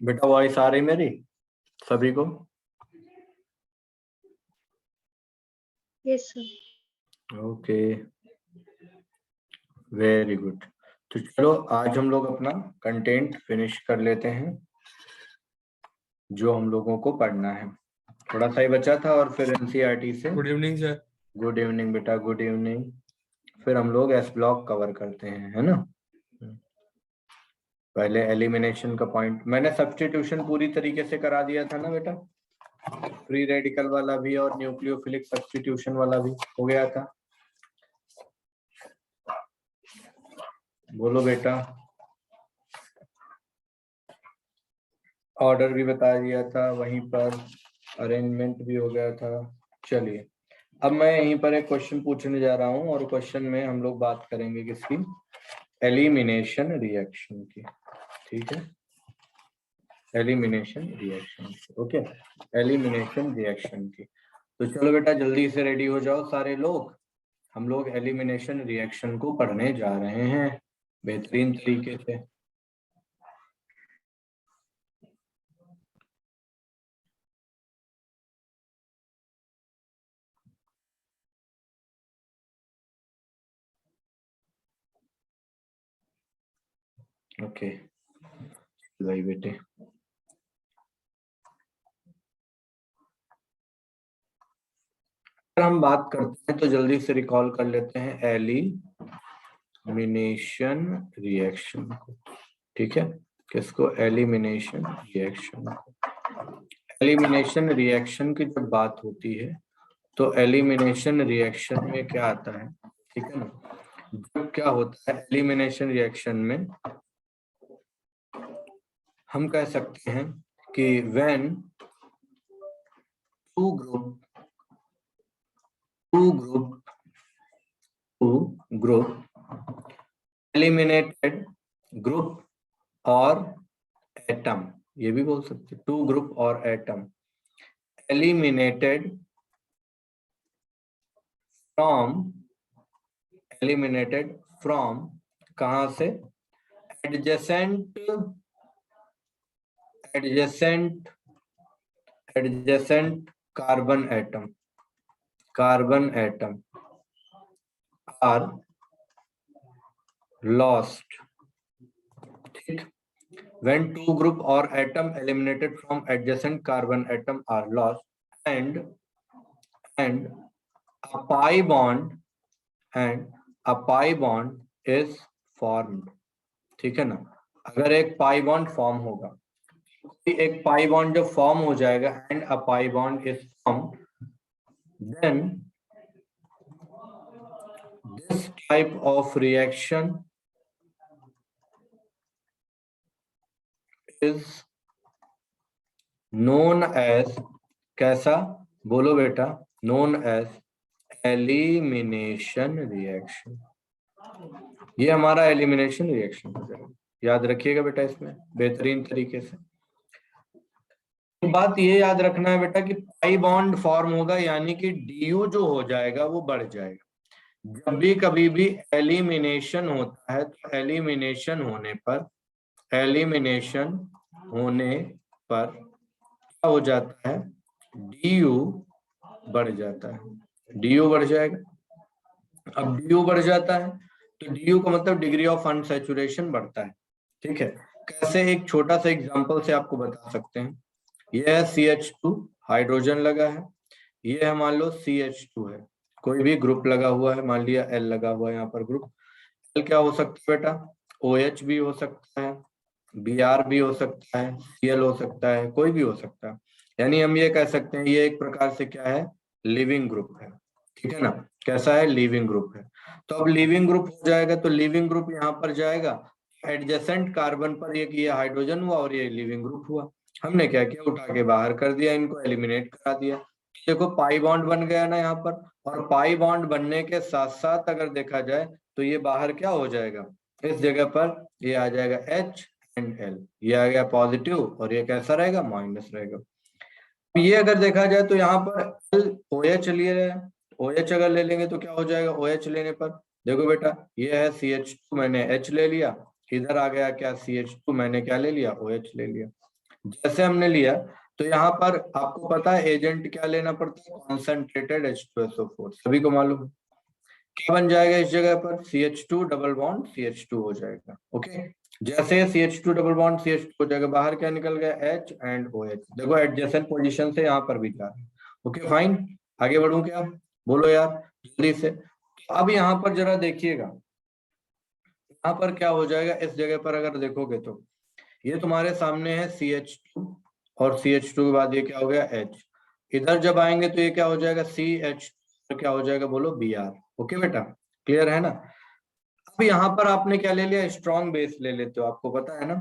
बेटा वॉइस आ रही मेरी सभी को? Yes sir. Okay, very good. तो चलो आज हम लोग अपना कंटेंट फिनिश कर लेते हैं जो हम लोगों को पढ़ना है। थोड़ा सा ही बचा था और फिर एनसीईआरटी से। Good evening sir. Good evening बेटा, गुड इवनिंग। फिर हम लोग एस ब्लॉक कवर करते हैं, है ना। पहले एलिमिनेशन का पॉइंट मैंने सब्स्टिट्यूशन पूरी तरीके से करा दिया था ना बेटा, फ्री रेडिकल वाला भी और न्यूक्लियोफिलिक सब्स्टिट्यूशन वाला भी हो गया था। बोलो बेटा। ऑर्डर भी बता दिया था, वहीं पर अरेंजमेंट भी हो गया था। चलिए अब मैं यहीं पर एक क्वेश्चन पूछने जा रहा हूं और क्वेश्चन में हम लोग बात करेंगे किसकी, एलिमिनेशन रिएक्शन की। ठीक है, elimination reaction. Okay, elimination reaction की। तो चलो बेटा जल्दी से रेडी हो जाओ सारे लोग, हम लोग एलिमिनेशन रिएक्शन को पढ़ने जा रहे हैं बेहतरीन तरीके से। ओके भाई बेटे, अगर हम बात करते हैं तो जल्दी से रिकॉल कर लेते हैं एलिमिनेशन रिएक्शन को। ठीक है, किसको, एलिमिनेशन रिएक्शन को। एलिमिनेशन रिएक्शन की जब बात होती है तो एलिमिनेशन रिएक्शन में क्या आता है, ठीक है ना। जब क्या होता है एलिमिनेशन रिएक्शन में, हम कह सकते हैं कि when two group eliminated group और एटम, ये भी बोल सकते, टू ग्रुप और एटम एलिमिनेटेड फ्रॉम कहां से, adjacent carbon atom are lost. ठीक, when two group or atom eliminated from adjacent carbon atom are lost and a pi bond is formed। ठीक है ना, अगर एक पाई बॉन्ड फॉर्म होगा, एक पाई बॉन्ड जब फॉर्म हो जाएगा and a pi bond is formed, then this type of reaction is known as, कैसा, बोलो बेटा, नोन एज एलिमिनेशन रिएक्शन। ये हमारा एलिमिनेशन रिएक्शन हो जाएगा, याद रखिएगा बेटा इसमें बेहतरीन तरीके से। बात ये याद रखना है बेटा कि पाई बॉन्ड फॉर्म होगा यानी कि डीयू जो हो जाएगा वो बढ़ जाएगा। जब भी कभी भी एलिमिनेशन होता है तो एलिमिनेशन होने पर क्या हो जाता है, डीयू बढ़ जाता है, डीयू बढ़ जाएगा। अब डीयू बढ़ जाता है तो डीयू का मतलब डिग्री ऑफ अनसैचुरेशन बढ़ता है। ठीक है, कैसे, एक छोटा सा एग्जांपल से आपको बता सकते हैं। यह है CH2 हाइड्रोजन लगा है, ये है मान लो CH2 है, कोई भी ग्रुप लगा हुआ है, मान लिया L लगा हुआ है यहाँ पर ग्रुप। L क्या हो सकता है बेटा, OH भी हो सकता है, Br भी हो सकता है, Cl हो सकता है, कोई भी हो सकता है। यानी हम ये कह सकते हैं ये एक प्रकार से क्या है, लिविंग ग्रुप है। ठीक है ना, कैसा है, लिविंग ग्रुप है। तो अब लिविंग ग्रुप हो जाएगा तो लिविंग ग्रुप यहाँ पर जाएगा, एडजेसेंट कार्बन पर एक ये हाइड्रोजन हुआ और ये लिविंग ग्रुप हुआ। हमने क्या किया, उठा के बाहर कर दिया, इनको एलिमिनेट करा दिया। देखो पाई बॉन्ड बन गया ना यहाँ पर, और पाई बॉन्ड बनने के साथ साथ अगर देखा जाए तो ये बाहर क्या हो जाएगा, इस जगह पर ये आ जाएगा H एंड L, ये आ गया पॉजिटिव और ये कैसा रहेगा, माइनस रहेगा। ये अगर देखा जाए तो यहाँ पर OH लिए रहे, OH अगर ले लेंगे तो क्या हो जाएगा, OH लेने पर देखो बेटा ये है CH2 मैंने H ले लिया, इधर आ गया क्या CH2 मैंने क्या ले लिया, OH ले लिया। जैसे हमने लिया तो यहाँ पर आपको पता है एजेंट क्या लेना पड़ता है, कॉन्सेंट्रेटेड H2SO4, सभी को मालूम है। क्या बन जाएगा इस जगह पर, CH2 डबल बॉन्ड CH2 हो जाएगा। ओके, जैसे CH2 डबल बॉन्ड CH2 हो जाएगा, बाहर क्या निकल गया, H एंड OH। देखो एडजेसेंट पोजीशन से यहाँ पर भी जा रहा है। ओके फाइन, आगे बढ़ूं क्या, बोलो यार जल्दी से। अब यहाँ पर जरा देखिएगा, यहाँ पर क्या हो जाएगा, इस जगह पर अगर देखोगे तो ये तुम्हारे सामने है CH2 और CH2 के बाद ये क्या हो गया H। इधर जब आएंगे तो ये क्या हो जाएगा CH, तो क्या हो जाएगा बोलो Br। ओके बेटा, क्लियर है ना। अब यहाँ पर आपने क्या ले लिया, स्ट्रॉन्ग बेस ले लेते हो, आपको पता है ना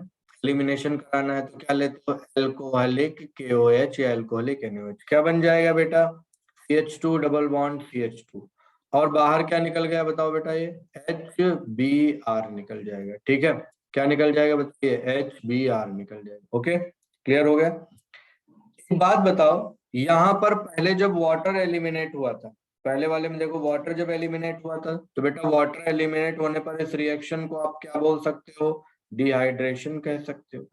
एलिमिनेशन कराना है तो क्या लेते हो, एल्कोहलिक KOH या एल्कोहलिक NaOH। क्या बन जाएगा बेटा, CH2 डबल बॉन्ड CH2, और बाहर क्या निकल गया बताओ बेटा, ये HBr निकल जाएगा। ठीक है, क्या निकल जाएगा बताइए, HBr निकल जाएगा। ओके, क्लियर हो गया। एक बात बताओ, यहाँ पर पहले जब वाटर एलिमिनेट हुआ था, पहले वाले में देखो वाटर जब एलिमिनेट हुआ था, तो बेटा वाटर एलिमिनेट होने पर इस रिएक्शन को आप क्या बोल सकते हो, डिहाइड्रेशन कह सकते हो,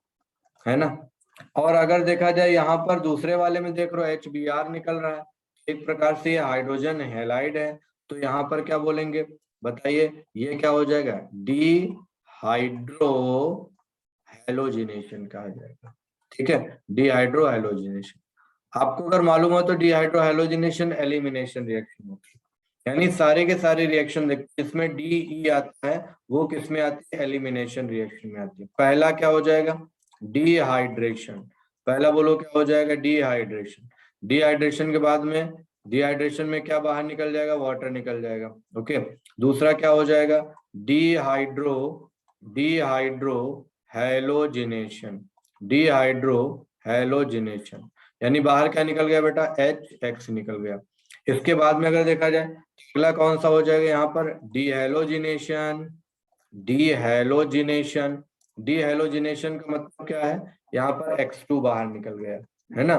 है ना। और अगर देखा जाए यहाँ पर दूसरे वाले में देख रहे हो HBr निकल रहा है, एक प्रकार से ये हाइड्रोजन हैलाइड है, तो यहाँ पर क्या बोलेंगे बताइए, ये क्या हो जाएगा, डिहाइड्रो हैलोजिनेशन कहा जाएगा। ठीक है, डिहाइड्रो हैलोजिनेशन। आपको अगर मालूम हो तो डिहाइड्रो हैलोजिनेशन एलिमिनेशन रिएक्शन होती है, यानी सारे के सारे रिएक्शन जिसमें DE आता है वो किस में आती है, एलिमिनेशन रिएक्शन में आती है। पहला क्या हो जाएगा, डिहाइड्रेशन, पहला बोलो क्या हो जाएगा, डिहाइड्रेशन। डिहाइड्रेशन के बाद में, डिहाइड्रेशन में क्या बाहर निकल जाएगा, वाटर निकल जाएगा। ओके, दूसरा क्या हो जाएगा, dehydro dehydro halogenation, dehydro halogenation, यानी बाहर क्या निकल गया बेटा, HX निकल गया। इसके बाद में अगर देखा जाए अगला कौन सा हो जाएगा, यहाँ पर डिहेलोजिनेशन। डिहेलोजिनेशन, डिहेलोजिनेशन का मतलब क्या है, यहाँ पर X2 बाहर निकल गया, है ना,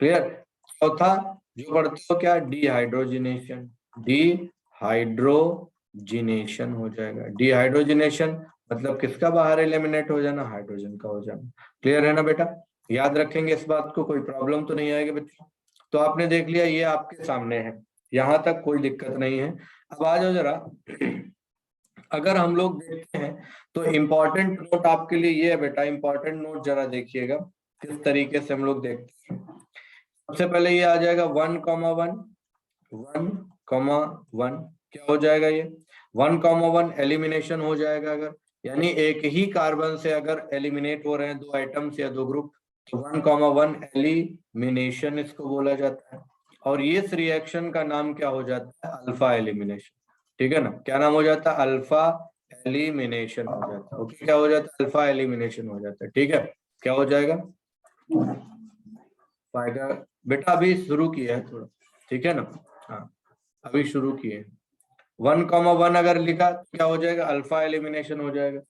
क्लियर। चौथा जो पढ़ते हो क्या, डिहाइड्रोजिनेशन, डिहाइड्रोजिनेशन हो जाएगा। डिहाइड्रोजिनेशन मतलब किसका बाहर एलिमिनेट हो जाना, हाइड्रोजन का हो जाना। क्लियर है ना बेटा, याद रखेंगे इस बात को, कोई प्रॉब्लम तो नहीं आएगी बच्चों। तो आपने देख लिया, ये आपके सामने है, यहाँ तक कोई दिक्कत नहीं है। अब आ जाओ जरा, अगर हम लोग देखते हैं तो इम्पोर्टेंट नोट आपके लिए ये है बेटा, इम्पोर्टेंट नोट जरा देखिएगा किस तरीके से हम लोग देखते हैं। सबसे पहले ये आ जाएगा 1,1 1,1 क्या हो जाएगा, ये 1,1 एलिमिनेशन हो जाएगा अगर, यानी एक ही कार्बन से अगर एलिमिनेट हो रहे हैं दो आइटम्स या दो ग्रुप, तो 1,1 एलिमिनेशन इसको बोला जाता है। और ये इस रिएक्शन का नाम क्या हो जाता है, अल्फा एलिमिनेशन। ठीक है ना, क्या नाम हो जाता है, अल्फा एलिमिनेशन हो जाता है। ओके, क्या हो जाता है, अल्फा एलिमिनेशन हो जाता है। ठीक है, क्या हो जाएगा, फायदा बेटा अभी शुरू किया है थोड़ा, ठीक है ना, हाँ अभी शुरू किए। 1,1 अगर लिखा तो क्या हो जाएगा, अल्फा एलिमिनेशन हो जाएगा।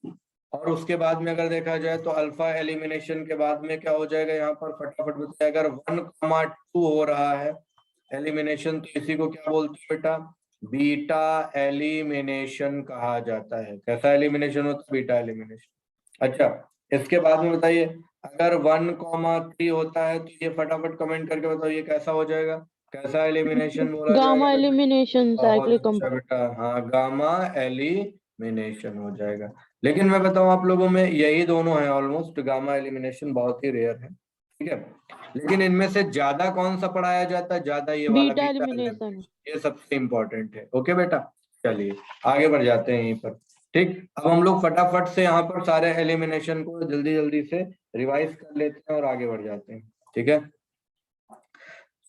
और उसके बाद में अगर देखा जाए तो अल्फा एलिमिनेशन के बाद में क्या हो जाएगा, यहाँ पर फटाफट बताइए, अगर 1,2 हो रहा है एलिमिनेशन, तो इसी को क्या बोलते हैं बेटा, बीटा एलिमिनेशन कहा जाता है। कैसा एलिमिनेशन होता है, बीटा एलिमिनेशन। अच्छा, इसके बाद में बताइए अगर 1,3 होता है तो ये फटाफट कमेंट करके बताओ ये कैसा हो जाएगा, कैसा एलिमिनेशन बोला गामा जाएगा। एलिमिनेशन बहुत साइक्लिक अच्छा बेटा, हाँ गामा एलिमिनेशन हो जाएगा। लेकिन मैं बताऊं आप लोगों में यही दोनों है ऑलमोस्ट, गामा एलिमिनेशन बहुत ही रेयर है। ठीक है, लेकिन इनमें से ज्यादा कौन सा पढ़ाया जाता है, ज्यादा ये वाला बीटा बीटा एलिमिनेशन। एलिमिनेशन, ये सबसे इंपॉर्टेंट है। ओके बेटा, चलिए आगे बढ़ जाते हैं यहीं पर। ठीक, अब हम लोग फटाफट से यहाँ पर सारे एलिमिनेशन को जल्दी जल्दी से रिवाइज कर लेते हैं और आगे बढ़ जाते हैं। ठीक है,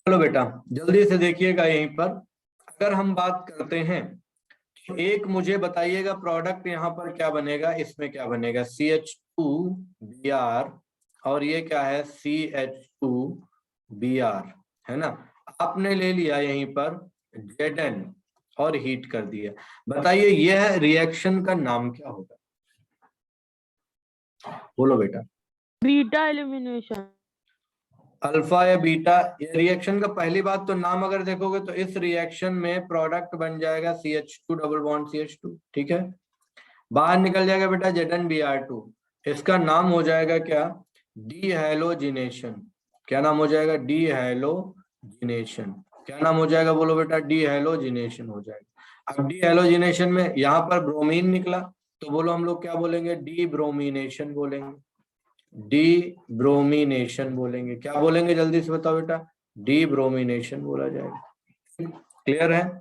चलो बेटा जल्दी से देखिएगा यहीं पर। अगर हम बात करते हैं तो एक मुझे बताइएगा प्रोडक्ट यहाँ पर क्या बनेगा, इसमें क्या बनेगा, CH2Br, और ये क्या है CH2Br, है ना। आपने ले लिया यहीं पर Zn और हीट कर दिया, बताइए यह रिएक्शन का नाम क्या होगा, बोलो बेटा। Beta elimination. अल्फा या बीटा, ये रिएक्शन का पहली बात तो नाम अगर देखोगे तो इस रिएक्शन में प्रोडक्ट बन जाएगा CH2 डबल बॉन्ड CH2। ठीक है, बाहर निकल जाएगा बेटा Zn Br2, इसका नाम हो जाएगा क्या, डीहैलोजिनेशन। क्या नाम हो जाएगा? डीहैलोजिनेशन। क्या नाम हो जाएगा बोलो बेटा? डीहैलोजिनेशन हो जाएगा। अब डीहैलोजिनेशन में यहाँ पर ब्रोमीन निकला तो बोलो हम लोग क्या बोलेंगे? डीब्रोमिनेशन बोलेंगे। डीब्रोमिनेशन बोलेंगे। क्या बोलेंगे जल्दी से बताओ बेटा? डीब्रोमिनेशन बोला जाएगा। क्लियर है?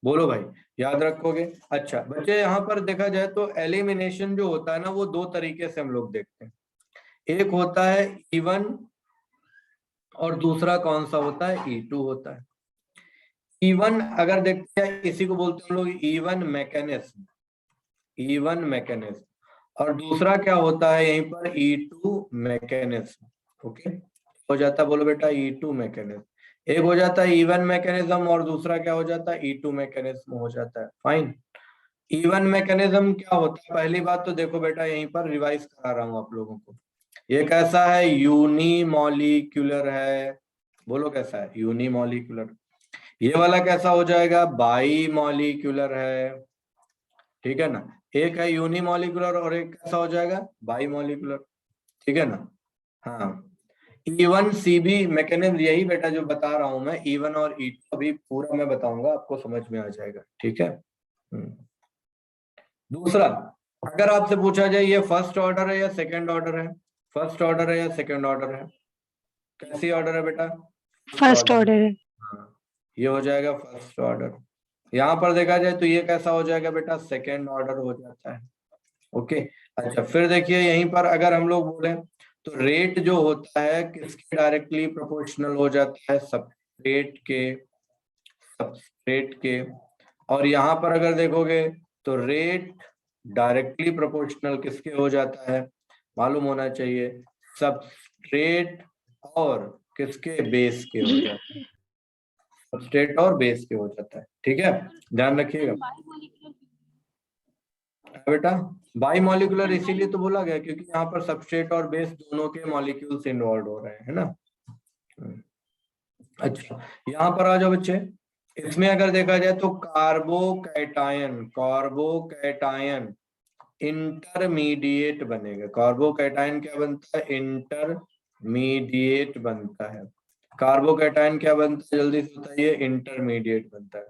बोलो भाई, याद रखोगे? अच्छा बच्चे, यहाँ पर देखा जाए तो एलिमिनेशन जो होता है ना, वो दो तरीके से हम लोग देखते हैं। एक होता है E1 और दूसरा कौन सा होता है? E2 होता है। E1 अगर देखते हैं, इसी को बोलते हैं हम लोग E1 मैकेनिज्म। E1 mechanism. और दूसरा क्या होता है यहीं पर? E2 mechanism. ओके, हो जाता है बोलो बेटा E2 मैकेनिज्म। एक हो जाता है E1 मैकेनिज्म और दूसरा क्या हो जाता है? E2 मैकेनिज्म हो जाता है। फाइन। E1 मैकेनिज्म क्या होता है? पहली बात तो देखो बेटा, यहीं पर रिवाइज करा रहा हूं आप लोगों को। ये कैसा है? यूनिमॉलिक्यूलर है। बोलो कैसा है? यूनिमॉलिक्यूलर। ये वाला कैसा हो जाएगा? बाई मॉलिक्यूलर है। ठीक है ना? एक है यूनिमॉलिक्यूलर और एक कैसा हो जाएगा? By molecular. ठीक है ना? हाँ, E1 CB मैकेनिज्म यही बेटा जो बता रहा हूं मैं, E1 और E2 अभी पूरा मैं बताऊंगा, आपको समझ में आ जाएगा। ठीक है। दूसरा, अगर आपसे पूछा जाए ये फर्स्ट ऑर्डर है या सेकंड ऑर्डर है? फर्स्ट ऑर्डर है या सेकंड ऑर्डर है? कैसी ऑर्डर है बेटा? फर्स्ट ऑर्डर है। हाँ, ये हो जाएगा फर्स्ट ऑर्डर। यहाँ पर देखा जाए तो ये कैसा हो जाएगा बेटा? सेकेंड ऑर्डर हो जाता है। ओके। अच्छा फिर देखिए यहीं पर अगर हम लोग बोले तो रेट जो होता है किसके डायरेक्टली प्रोपोर्शनल हो जाता है? सबस्ट्रेट के। और यहाँ पर अगर देखोगे तो रेट डायरेक्टली प्रोपोर्शनल किसके हो जाता है? मालूम होना चाहिए, सबस्ट्रेट और किसके? बेस के हो जाता है। सबस्ट्रेट और बेस के हो जाता है। ठीक है, ध्यान रखिएगा बेटा। बाई मॉलिक्यूलर इसीलिए तो बोला गया क्योंकि यहाँ पर सबस्ट्रेट और बेस दोनों के मॉलिक्यूल्स इन्वॉल्व हो रहे हैं, है ना? अच्छा, यहाँ पर आ जाओ बच्चे। इसमें अगर देखा जाए तो कार्बोकैटायन इंटरमीडिएट बनेगा। कार्बोकैटायन क्या बनता है? इंटरमीडिएट बनता है। कार्बोकैटायन क्या बनता है? जल्दी से बताइए। इंटरमीडिएट बनता है।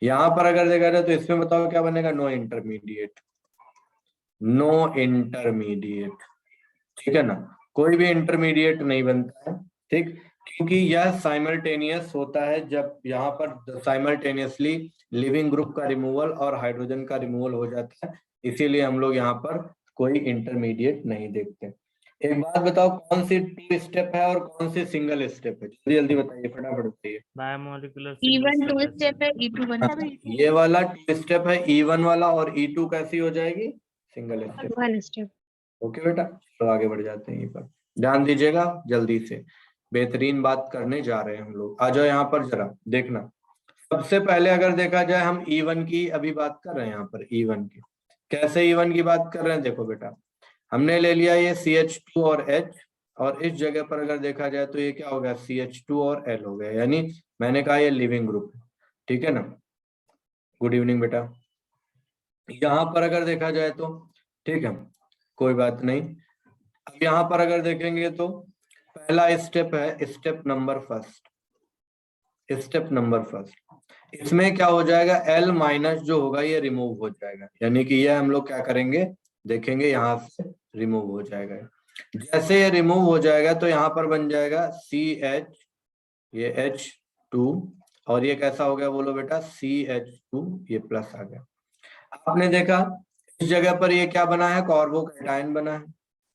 यहाँ पर अगर देखा जाए तो इसमें बताओ क्या बनेगा? No intermediate. No intermediate. ठीक है ना? कोई भी इंटरमीडिएट नहीं बनता है। ठीक, क्योंकि यह साइमल्टेनियस होता है। जब यहाँ पर साइमल्टेनियसली लिविंग ग्रुप का रिमूवल और हाइड्रोजन का रिमूवल हो जाता है, इसीलिए हम लोग यहाँ पर कोई इंटरमीडिएट नहीं देखते। एक बात बताओ, कौन सी टू स्टेप है और कौन सी सिंगल स्टेप है? जल्दी जल्दी बताइए, फटाफट बताइए। बायोमोलिकुलर E1 2 स्टेप है, E2 1 स्टेप ये वाला टू स्टेप है E1 वाला, और E2 कैसी हो जाएगी? Single step. 1 स्टेप। ओके बेटा, तो आगे बढ़ जाते हैं। यहीं पर ध्यान दीजिएगा, जल्दी से बेहतरीन बात करने जा रहे हैं हम लोग। आ जाओ यहाँ पर जरा देखना। सबसे पहले अगर देखा जाए, हम E1 की अभी बात कर रहे हैं। यहाँ पर E1 की कैसे E1 की बात कर रहे हैं? देखो बेटा, हमने ले लिया ये CH2 और H, और इस जगह पर अगर देखा जाए तो ये क्या हो गया? CH2 और L हो गया, यानी मैंने कहा ये लिविंग ग्रुप है। ठीक है ना? गुड इवनिंग बेटा। यहाँ पर अगर देखा जाए तो ठीक है, कोई बात नहीं। अब यहाँ पर अगर देखेंगे तो पहला स्टेप है स्टेप नंबर फर्स्ट। इसमें क्या हो जाएगा? L माइनस जो होगा ये रिमूव हो जाएगा, यानी कि ये हम लोग क्या करेंगे? देखेंगे यहाँ से रिमूव हो जाएगा। जैसे ये रिमूव हो जाएगा तो यहाँ पर बन जाएगा CH, ये H2, और ये कैसा हो गया बोलो बेटा? CH2, ये प्लस आ गया। आपने देखा इस जगह पर ये क्या बना है? कार्बोकैटायन बना है।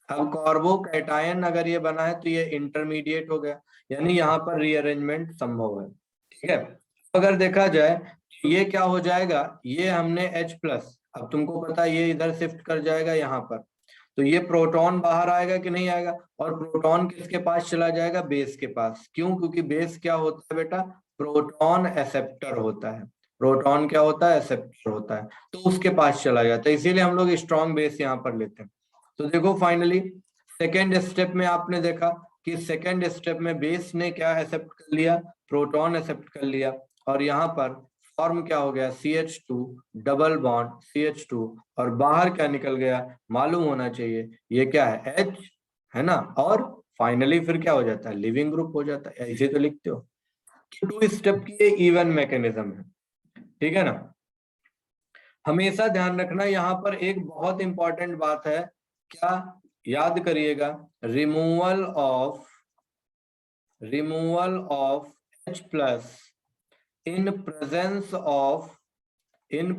अब कार्बोकैटायन अगर ये बना है तो ये इंटरमीडिएट हो गया, यानी यहाँ पर रीअरेंजमेंट संभव है। ठीक है, अगर देखा जाए तो ये क्या हो जाएगा? ये हमने H प्लस, अब तुमको पता है ये इधर शिफ्ट कर जाएगा यहाँ पर, तो ये प्रोटॉन बाहर आएगा कि नहीं आएगा? और प्रोटॉन किसके पास चला जाएगा? बेस के पास। क्यों? क्योंकि बेस क्या होता है बेटा? प्रोटॉन एक्सेप्टर होता है। प्रोटॉन क्या होता है? एक्सेप्टर होता है, तो उसके पास चला जाता है। इसीलिए हम लोग स्ट्रॉन्ग बेस यहाँ पर लेते हैं। तो देखो फाइनली सेकेंड स्टेप में आपने देखा कि सेकेंड स्टेप में बेस ने क्या एक्सेप्ट कर लिया? प्रोटॉन एक्सेप्ट कर लिया, और यहाँ पर फॉर्म क्या हो गया? CH2 डबल बॉन्ड CH2, और बाहर क्या निकल गया? मालूम होना चाहिए, ये क्या है? H है ना, और फाइनली फिर क्या हो जाता है, लिविंग ग्रुप हो जाता है, ऐसे तो लिखते हो। टू स्टेप की ये इवन मैकेनिज्म है, ठीक है ना। हमेशा ध्यान रखना यहाँ पर एक बहुत इंपॉर्टेंट बात है, क्या याद करिएगा, removal of H plus in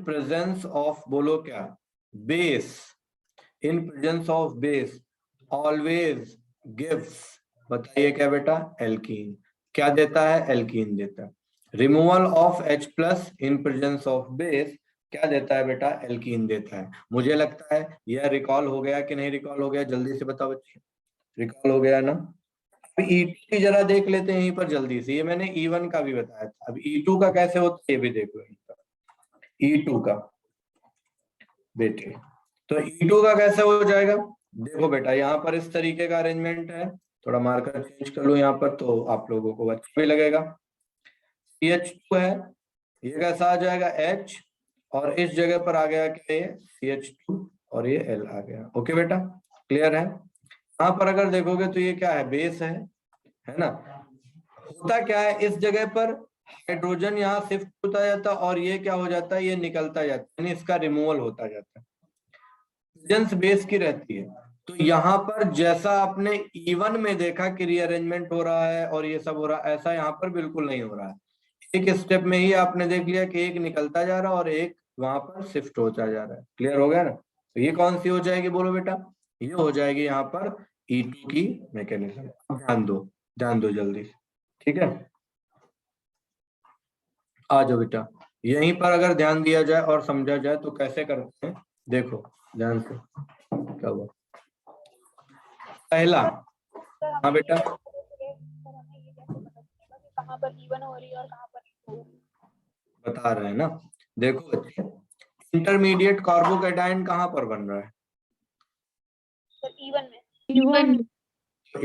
presence of बोलो क्या, base, in presence of base always gives, बताइए क्या बेटा, एल्कीन। क्या देता है, एल्कीन देता है। Removal of H plus in presence of base क्या देता है बेटा, एल्कीन देता है। मुझे लगता है यह रिकॉल हो गया कि नहीं रिकॉल हो गया, जल्दी से बताओ बच्चे, रिकॉल हो गया ना। अब E2 की जरा देख लेते हैं यहीं पर जल्दी से, ये मैंने E1 का भी बताया था, अब E2 का कैसे होता है ये भी देखो यहीं पर। E2 का बेटे, तो E2 का कैसे हो जाएगा, देखो बेटा यहाँ पर इस तरीके का अरेंजमेंट है, थोड़ा मार्कर चेंज कर लो यहाँ पर तो आप लोगों को अच्छा भी लगेगा। CH2 है, ये कैसा आ जाएगा H, और इस जगह पर आ गया क्या, ये CH2 और ये L आ गया। ओके बेटा, क्लियर है। यहाँ पर अगर देखोगे तो ये क्या है, बेस है ना। होता क्या है, इस जगह पर हाइड्रोजन यहाँ शिफ्ट होता जाता और ये क्या हो जाता है, ये निकलता जाता है, यानी इसका रिमूवल होता जाता है, प्रेजेंस बेस की रहती है। तो यहाँ पर जैसा आपने E1 में देखा कि रीअरेंजमेंट हो रहा है और ये सब हो रहा है, ऐसा यहाँ पर बिल्कुल नहीं हो रहा है। एक स्टेप में ही आपने देख लिया कि एक निकलता जा रहा है और एक वहां पर शिफ्ट होता जा रहा है। क्लियर हो गया ना। तो ये कौन सी हो जाएगी बोलो बेटा, ये हो जाएगी यहाँ पर E2 की मैकेनिज्म। ध्यान दो जल्दी, ठीक है। आ जाओ बेटा, यहीं पर अगर ध्यान दिया जाए और समझा जाए तो कैसे करते हैं, देखो ध्यान से क्या हुआ। पहला, हाँ बेटा, कहाँ पर E1 हो रही है और कहाँ पर E2 हो रही है। बता रहे हैं ना। देखो बच्चे, इंटरमीडिएट कार्बोकेटायन कहाँ पर बन रहा है, सर E1 में।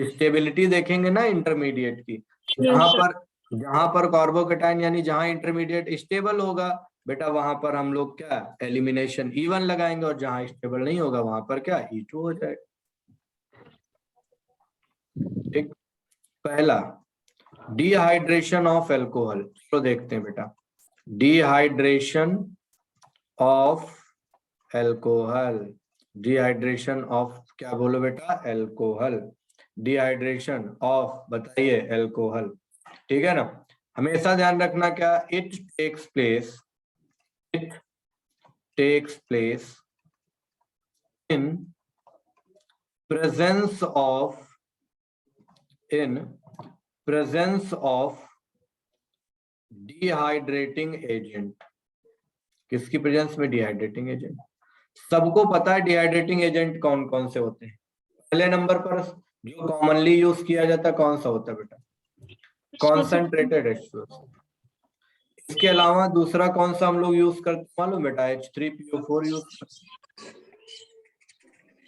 स्टेबिलिटी देखेंगे ना इंटरमीडिएट की, जहां पर कार्बोकेटायन यानी जहां इंटरमीडिएट स्टेबल होगा बेटा, वहां पर हम लोग क्या एलिमिनेशन E1 लगाएंगे, और जहां स्टेबल नहीं होगा वहां पर क्या E2 हो जाएगा। ठीक, पहला डिहाइड्रेशन ऑफ एल्कोहल, तो देखते हैं बेटा, dehydration of alcohol, dehydration of क्या बोलो बेटा, एल्कोहल, डिहाइड्रेशन ऑफ बताइए एल्कोहल, ठीक है ना। हमेशा ध्यान रखना क्या, it takes place in presence of dehydrating agent. किसकी प्रेजेंस में, डिहाइड्रेटिंग एजेंट। सबको पता है डिहाइड्रेटिंग एजेंट कौन कौन से होते हैं। पहले नंबर पर जो कॉमनली यूज किया जाता है कौन सा होता है बेटा, कॉन्सेंट्रेटेड H2O। इसके अलावा दूसरा कौन सा हम लोग यूज करते हैं मालूम बेटा, H3PO4 यूज करते हैं,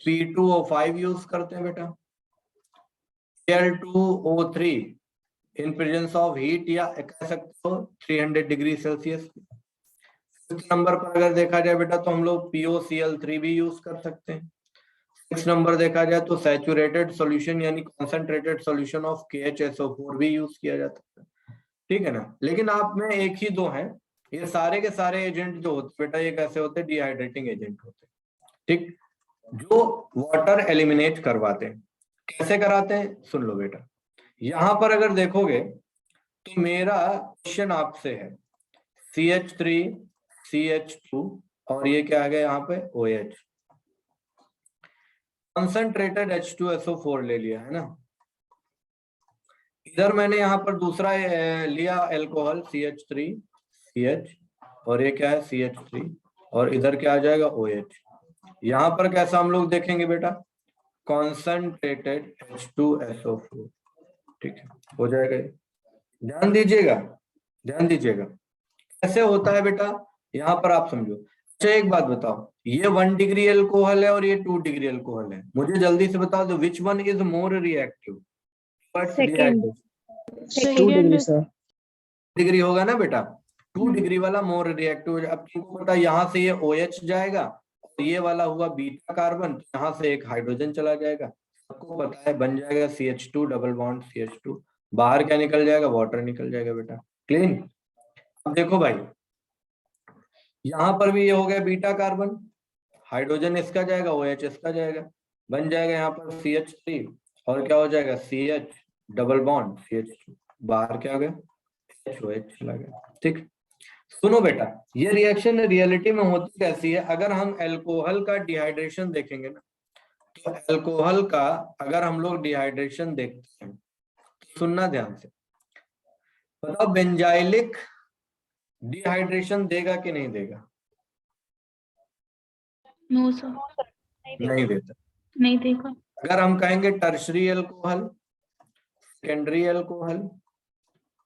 P2O5 यूज करते हैं बेटा, Cl2O3 in presence of heat, या कह सकते हो 300 डिग्री सेल्सियस। नंबर पर अगर देखा जाए बेटा तो हम लोग POCl3 भी यूज कर सकते हैं। 6 नंबर देखा जाए तो सैचुरेटेड सॉल्यूशन यानी कॉन्सेंट्रेटेड सॉल्यूशन ऑफ KHSO4 भी यूज किया जाता है, ठीक है ना। लेकिन आप में एक ही दो हैं, ये सारे के सारे एजेंट जो होते बेटा ये कैसे होते हैं, डिहाइड्रेटिंग एजेंट होते हैं, ठीक, जो वाटर एलिमिनेट करवाते हैं। कैसे कराते हैं सुन लो बेटा, यहां पर अगर देखोगे तो मेरा क्वेश्चन आपसे है CH3 CH2 और ये क्या आ गया यहाँ पे OH, कंसंट्रेटेड H2SO4 ले लिया है ना। इधर मैंने यहाँ पर दूसरा लिया एल्कोहल CH3CH, और ये क्या है CH3, और इधर क्या आ जाएगा OH। यहाँ पर कैसा हम लोग देखेंगे बेटा, कॉन्सेंट्रेटेड H2SO4, ठीक है, हो जाएगा। ध्यान दीजिएगा कैसे होता है बेटा, यहाँ पर आप समझो। अच्छा एक बात बताओ, ये 1 डिग्री एल्कोहल है और ये 2 डिग्री एल्कोहल है, मुझे जल्दी से बता दो which one is more reactive, second 2 degree sir. Degree होगा ना बेटा, 2 डिग्री वाला मोर रिएक्टिव। अब तुमको पता यहाँ से ये OH जाएगा, ये वाला हुआ बीटा कार्बन, यहाँ से एक हाइड्रोजन चला जाएगा, आपको पता है बन जाएगा CH2 डबल बॉन्ड CH2, बाहर क्या निकल जाएगा, वाटर निकल जाएगा बेटा। क्लीन। अब देखो भाई यहां पर भी ये हो गया बीटा कार्बन, हाइड्रोजन इसका जाएगा, OH इसका जाएगा, बन जाएगा यहाँ पर CH3 और क्या हो जाएगा CH डबल बॉन्ड CH2, बाहर क्या हो गया HOH चला गया। ठीक, सुनो बेटा ये रिएक्शन रियलिटी में होती कैसी है, अगर हम अल्कोहल का डिहाइड्रेशन देखेंगे ना, तो अल्कोहल का अगर हम लोग डिहाइड्रेशन देखते हैं तो सुनना ध्यान से, बताओ बेंजाइलिक डिहाइड्रेशन देगा कि नहीं देगा? नो सर, नहीं देता। नहीं देखा। अगर हम कहेंगे टर्शरी अल्कोहल, सेकेंडरी अल्कोहल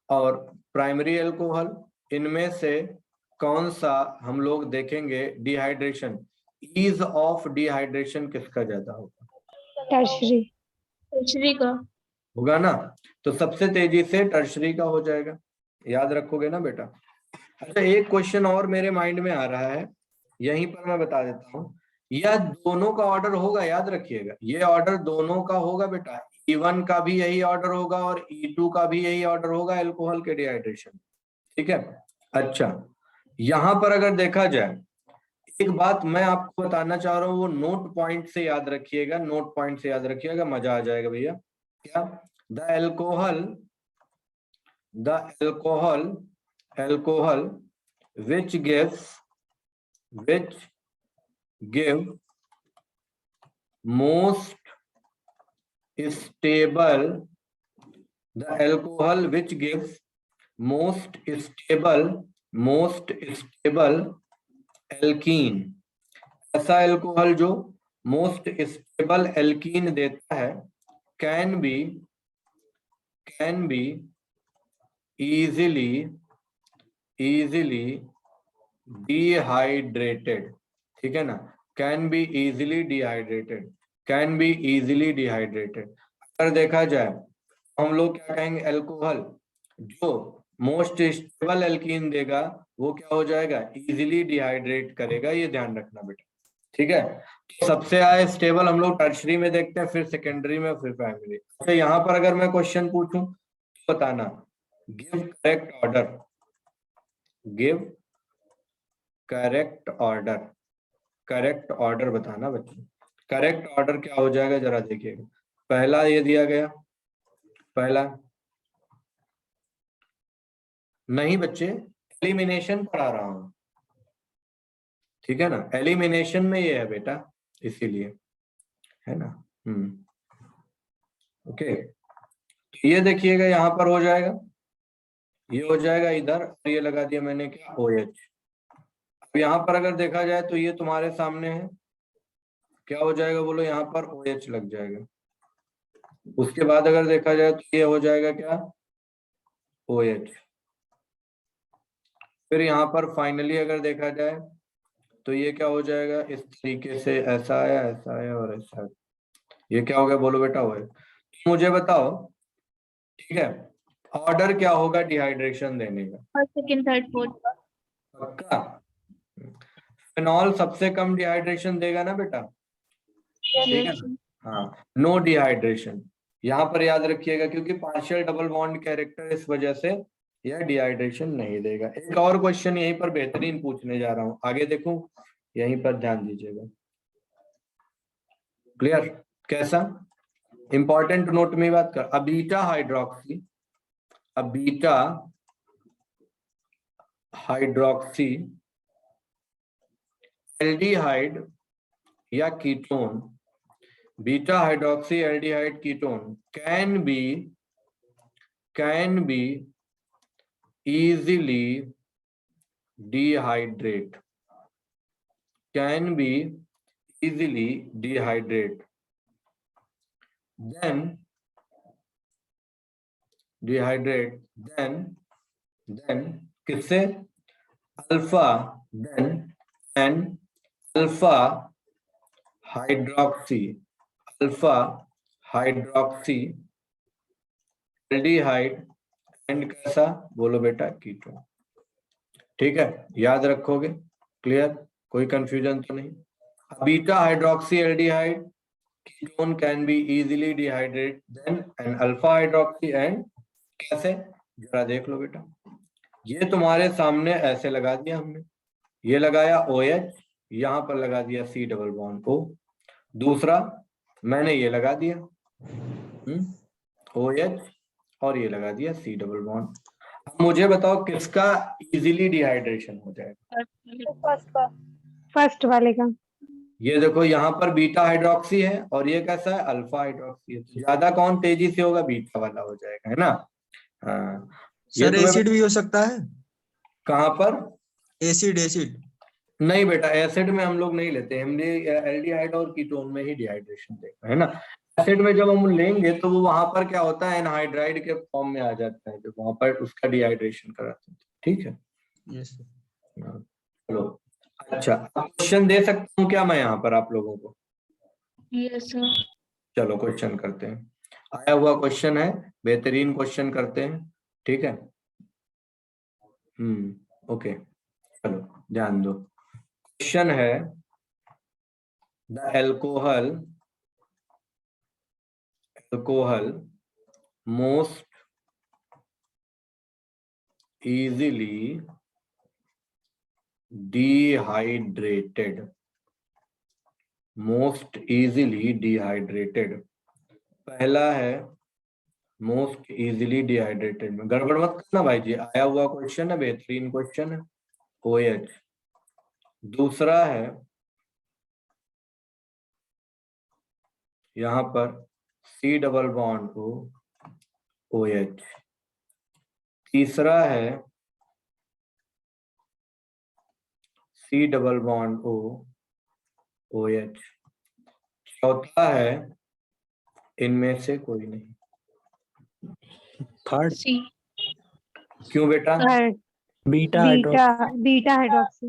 और प्राइमरी अल्कोहल, इनमें से कौन सा हम लोग देखेंगे डिहाइड्रेशन, ईज ऑफ डिहाइड्रेशन किसका ज्यादा होगा? टर्शरी। टर्शरी का होगा ना, तो सबसे तेजी से टर्शरी का हो जाएगा, याद रखोगे ना बेटा। अच्छा एक क्वेश्चन और मेरे माइंड में आ रहा है, यहीं पर मैं बता देता हूँ, यह दोनों का ऑर्डर होगा, याद रखिएगा ये ऑर्डर दोनों का होगा बेटा, E1 का भी यही ऑर्डर होगा और E2 का भी यही ऑर्डर होगा अल्कोहल के डिहाइड्रेशन। ठीक है, अच्छा यहां पर अगर देखा जाए, एक बात मैं आपको बताना चाह रहा हूँ, वो नोट पॉइंट से याद रखिएगा, नोट पॉइंट से याद रखिएगा, मजा आ जाएगा भैया। क्या? The alcohol which give most stable, the alcohol which gives most stable alkene, ऐसा अल्कोहल जो मोस्ट स्टेबल एल्कीन देता है, कैन बी easily dehydrated। ठीक है ना, कैन बी easily dehydrated। अगर देखा जाए हम लोग क्या कहेंगे, अल्कोहल जो मोस्ट स्टेबल एल्कीन देगा वो क्या हो जाएगा, इजीली डिहाइड्रेट करेगा, ये ध्यान रखना बेटा। ठीक है, तो सबसे हाई स्टेबल हम लोग टर्शरी में देखते हैं, फिर सेकेंडरी में, फिर प्राइमरी। अच्छा यहाँ पर अगर मैं क्वेश्चन पूछूं तो बताना, गिव करेक्ट ऑर्डर बताना बच्चों। करेक्ट ऑर्डर क्या हो जाएगा जरा देखिएगा, पहला ये दिया गया, पहला नहीं बच्चे एलिमिनेशन पढ़ा रहा हूं, ठीक है ना, एलिमिनेशन में ये है बेटा, इसीलिए है ना। ओके, ये देखिएगा यहाँ पर हो जाएगा, ये हो जाएगा इधर, और ये लगा दिया मैंने क्या, OH। अब यहाँ पर अगर देखा जाए तो ये तुम्हारे सामने है, क्या हो जाएगा बोलो, यहाँ पर OH लग जाएगा। उसके बाद अगर देखा जाए तो ये हो जाएगा क्या, OH। फिर यहाँ पर फाइनली अगर देखा जाए तो ये क्या हो जाएगा, इस तरीके से, ऐसा आया और ऐसा आया। ये क्या हो गया बोलो बेटा, OH। मुझे बताओ, ठीक है, ऑर्डर क्या होगा डिहाइड्रेशन देने का? फर्स्ट सेकंड थर्ड फोर्थ का। पक्का? फिनॉल सबसे कम डिहाइड्रेशन देगा ना बेटा, ठीक है ना? हाँ, नो डिहाइड्रेशन यहाँ पर याद रखिएगा, क्योंकि पार्शियल डबल बॉन्ड कैरेक्टर, इस वजह से यह डिहाइड्रेशन नहीं देगा। एक और क्वेश्चन यहीं पर बेहतरीन पूछने जा रहा हूं, आगे देखूं, यहीं पर ध्यान दीजिएगा। क्लियर? कैसा इंपॉर्टेंट नोट में बात कर, अबीटा हाइड्रोक्सी एल्डिहाइड या ketone, beta hydroxy aldehyde ketone can B easily dehydrate, then किससे, अल्फा हाइड्रोक्सी एल्डिहाइड एंड कैसा बोलो बेटा, कीटोन। ठीक है, याद रखोगे? क्लियर? कोई कंफ्यूजन तो नहीं? Beta hydroxy aldehyde ketone can be easily dehydrate than an alpha hydroxy and, कैसे, जरा देख लो बेटा। ये तुम्हारे सामने ऐसे लगा दिया हमने, ये लगाया OH, यहां पर लगा दिया C डबल बॉन्ड O, दूसरा मैंने ये लगा दिया OH और ये लगा दिया C डबल बॉन्ड। अब मुझे बताओ किसका इजीली डिहाइड्रेशन हो जाएगा? फर्स्ट का। फर्स्ट वाले का। ये देखो यहाँ पर बीटा हाइड्रोक्सी है और ये कैसा है, अल्फा हाइड्रोक्सी है, तो ज्यादा कौन तेजी से होगा, बीटा वाला हो जाएगा, है ना। हाँ, ये सर तुम्हें एसिड भी हो सकता है, कहाँ पर? Acid acid. नहीं बेटा, एसिड में हम लोग नहीं लेते, हमने एल्डिहाइड और कीटोन में ही डिहाइड्रेशन देखा है ना। एसिड में जब हम लेंगे तो वो वहां पर क्या होता है, एनहाइड्राइड के फॉर्म में आ जाता है, जब वहां पर उसका डिहाइड्रेशन कराते हैं, ठीक है। यस चलो, अच्छा क्वेश्चन दे सकता हूँ क्या मैं यहाँ पर आप लोगों को? Yes sir. चलो क्वेश्चन करते हैं, आया हुआ क्वेश्चन है, बेहतरीन क्वेश्चन करते हैं, ठीक है। ओके, चलो ध्यान दो। क्वेश्चन है, the alcohol most easily dehydrated, पहला है मोस्ट इजीली डिहाइड्रेटेड में, गड़बड़ मत करना भाई जी, आया हुआ क्वेश्चन है, बेहतरीन क्वेश्चन है, OH। दूसरा है यहां पर C double bond O OH। तीसरा है C double bond O OH। चौथा है इनमें से कोई नहीं। Third C. क्यों बेटा? Third beta beta beta hydroxy.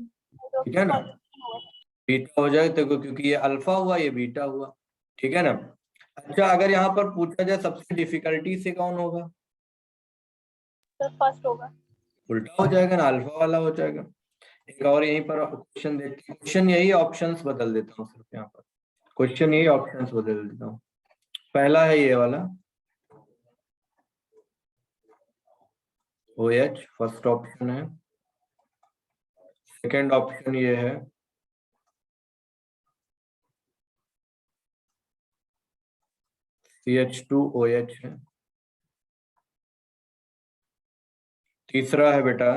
ठीक है ना, बीटा हो जाए तो, क्योंकि ये अल्फा हुआ ये बीटा हुआ, ठीक है ना। अच्छा अगर यहाँ पर पूछा जाए सबसे डिफिकल्टी से कौन होगा, तो फर्स्ट होगा। उल्टा हो जाएगा ना, अल्फा वाला हो जाएगा। एक और यहीं पर क्वेश्चन देखते हैं, क्वेश्चन यही ऑप्शंस बदल देता हूँ सिर्फ यहाँ पर, क्वेश्चन यही ऑप्शंस बदल देता हूँ। पहला है ये वाला OH, फर्स्ट ऑप्शन है। सेकंड ऑप्शन ये है CH2OH है। तीसरा है बेटा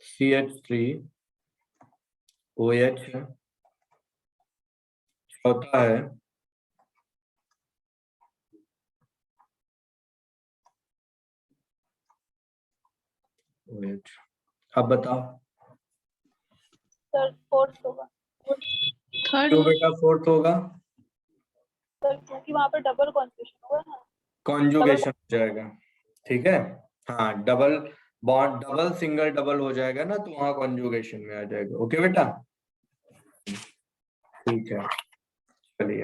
CH3OH है। चौथा है OH। अब बताओ सर फोर्थ होगा। थर्ड। क्यों बेटा फोर्थ होगा? सर क्योंकि वहाँ पर डबल कॉन्जुगेशन होगा ना। कॉन्जुगेशन हो जाएगा, ठीक है। हाँ, double bond, double single double हो जाएगा ना, तो वहां कॉन्जुगेशन में आ जाएगा। ओके बेटा, ठीक है। चलिए,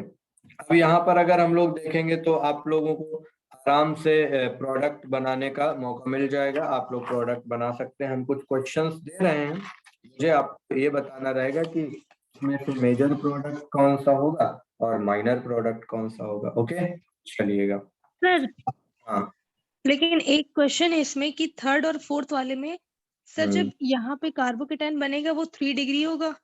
अब यहाँ पर अगर हम लोग देखेंगे तो आप लोगों को आराम से प्रोडक्ट बनाने का मौका मिल जाएगा, आप लोग प्रोडक्ट बना सकते हैं। हम कुछ क्वेश्चंस दे रहे हैं, मुझे आपको ये बताना रहेगा कि इसमें से मेजर प्रोडक्ट कौन सा होगा और माइनर प्रोडक्ट कौन सा होगा। ओके, चलिएगा। सर हाँ, लेकिन एक क्वेश्चन है इसमें कि थर्ड और फोर्थ वाले में सर हम्म। जब यहाँ पे कार्बोकेटाइन बनेगा वो 3 डिग्री होगा,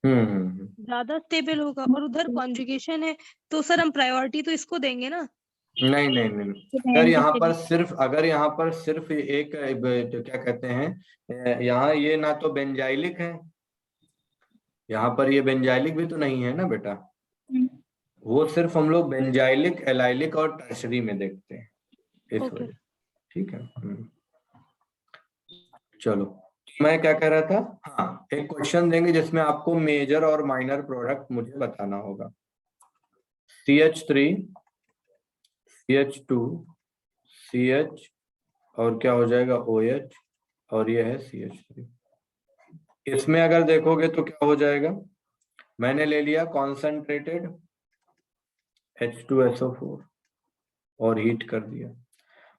ज्यादा स्टेबल होगा, और उधर कॉन्जुगेशन है, तो सर हम प्रायोरिटी तो इसको देंगे ना। नहीं नहीं नहीं, अगर यहाँ पर सिर्फ एक तो क्या कहते हैं, यहाँ ये ना तो बेंजाइलिक है, यहाँ पर ये बेंजाइलिक भी तो नहीं है ना बेटा, वो सिर्फ हम लोग बेंजाइलिक, एलाइलिक और टर्शरी में देखते हैं, इस ओके। वजह, ठीक है। चलो, मैं क्या कह रहा था, हाँ एक क्वेश्चन देंगे जिसमें आपको मेजर और माइनर प्रोडक्ट मुझे बताना होगा। CH3 CH2 CH और क्या हो जाएगा OH, और ये है CH3। इसमें अगर देखोगे तो क्या हो जाएगा, मैंने ले लिया कॉन्सेंट्रेटेड H2SO4 और हीट कर दिया।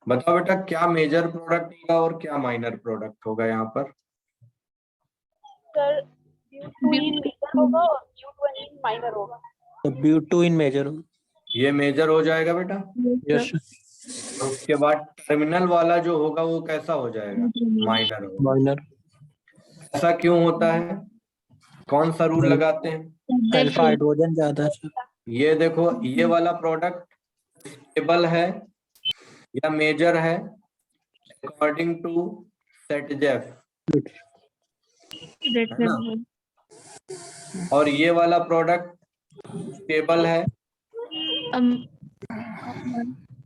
बताओ बेटा क्या मेजर प्रोडक्ट होगा और क्या माइनर प्रोडक्ट होगा यहाँ पर? सर ब्यूटूइन मेजर होगा और ब्यूटेनिन माइनर होगा। तो ब्यूटू इन मेजर। ये मेजर हो जाएगा बेटा। यस और उसके बाद टर्मिनल वाला जो होगा वो कैसा हो जाएगा, माइनर होगा। माइनर। ऐसा क्यों होता है, कौन सा रूल लगाते हैं? अल्फा हाइड्रोजन ज्यादा है। ये देखो, ये वाला प्रोडक्ट स्टेबल है या मेजर है अकॉर्डिंग टू सेटजेफ, है ना? और ये वाला प्रोडक्ट स्टेबल है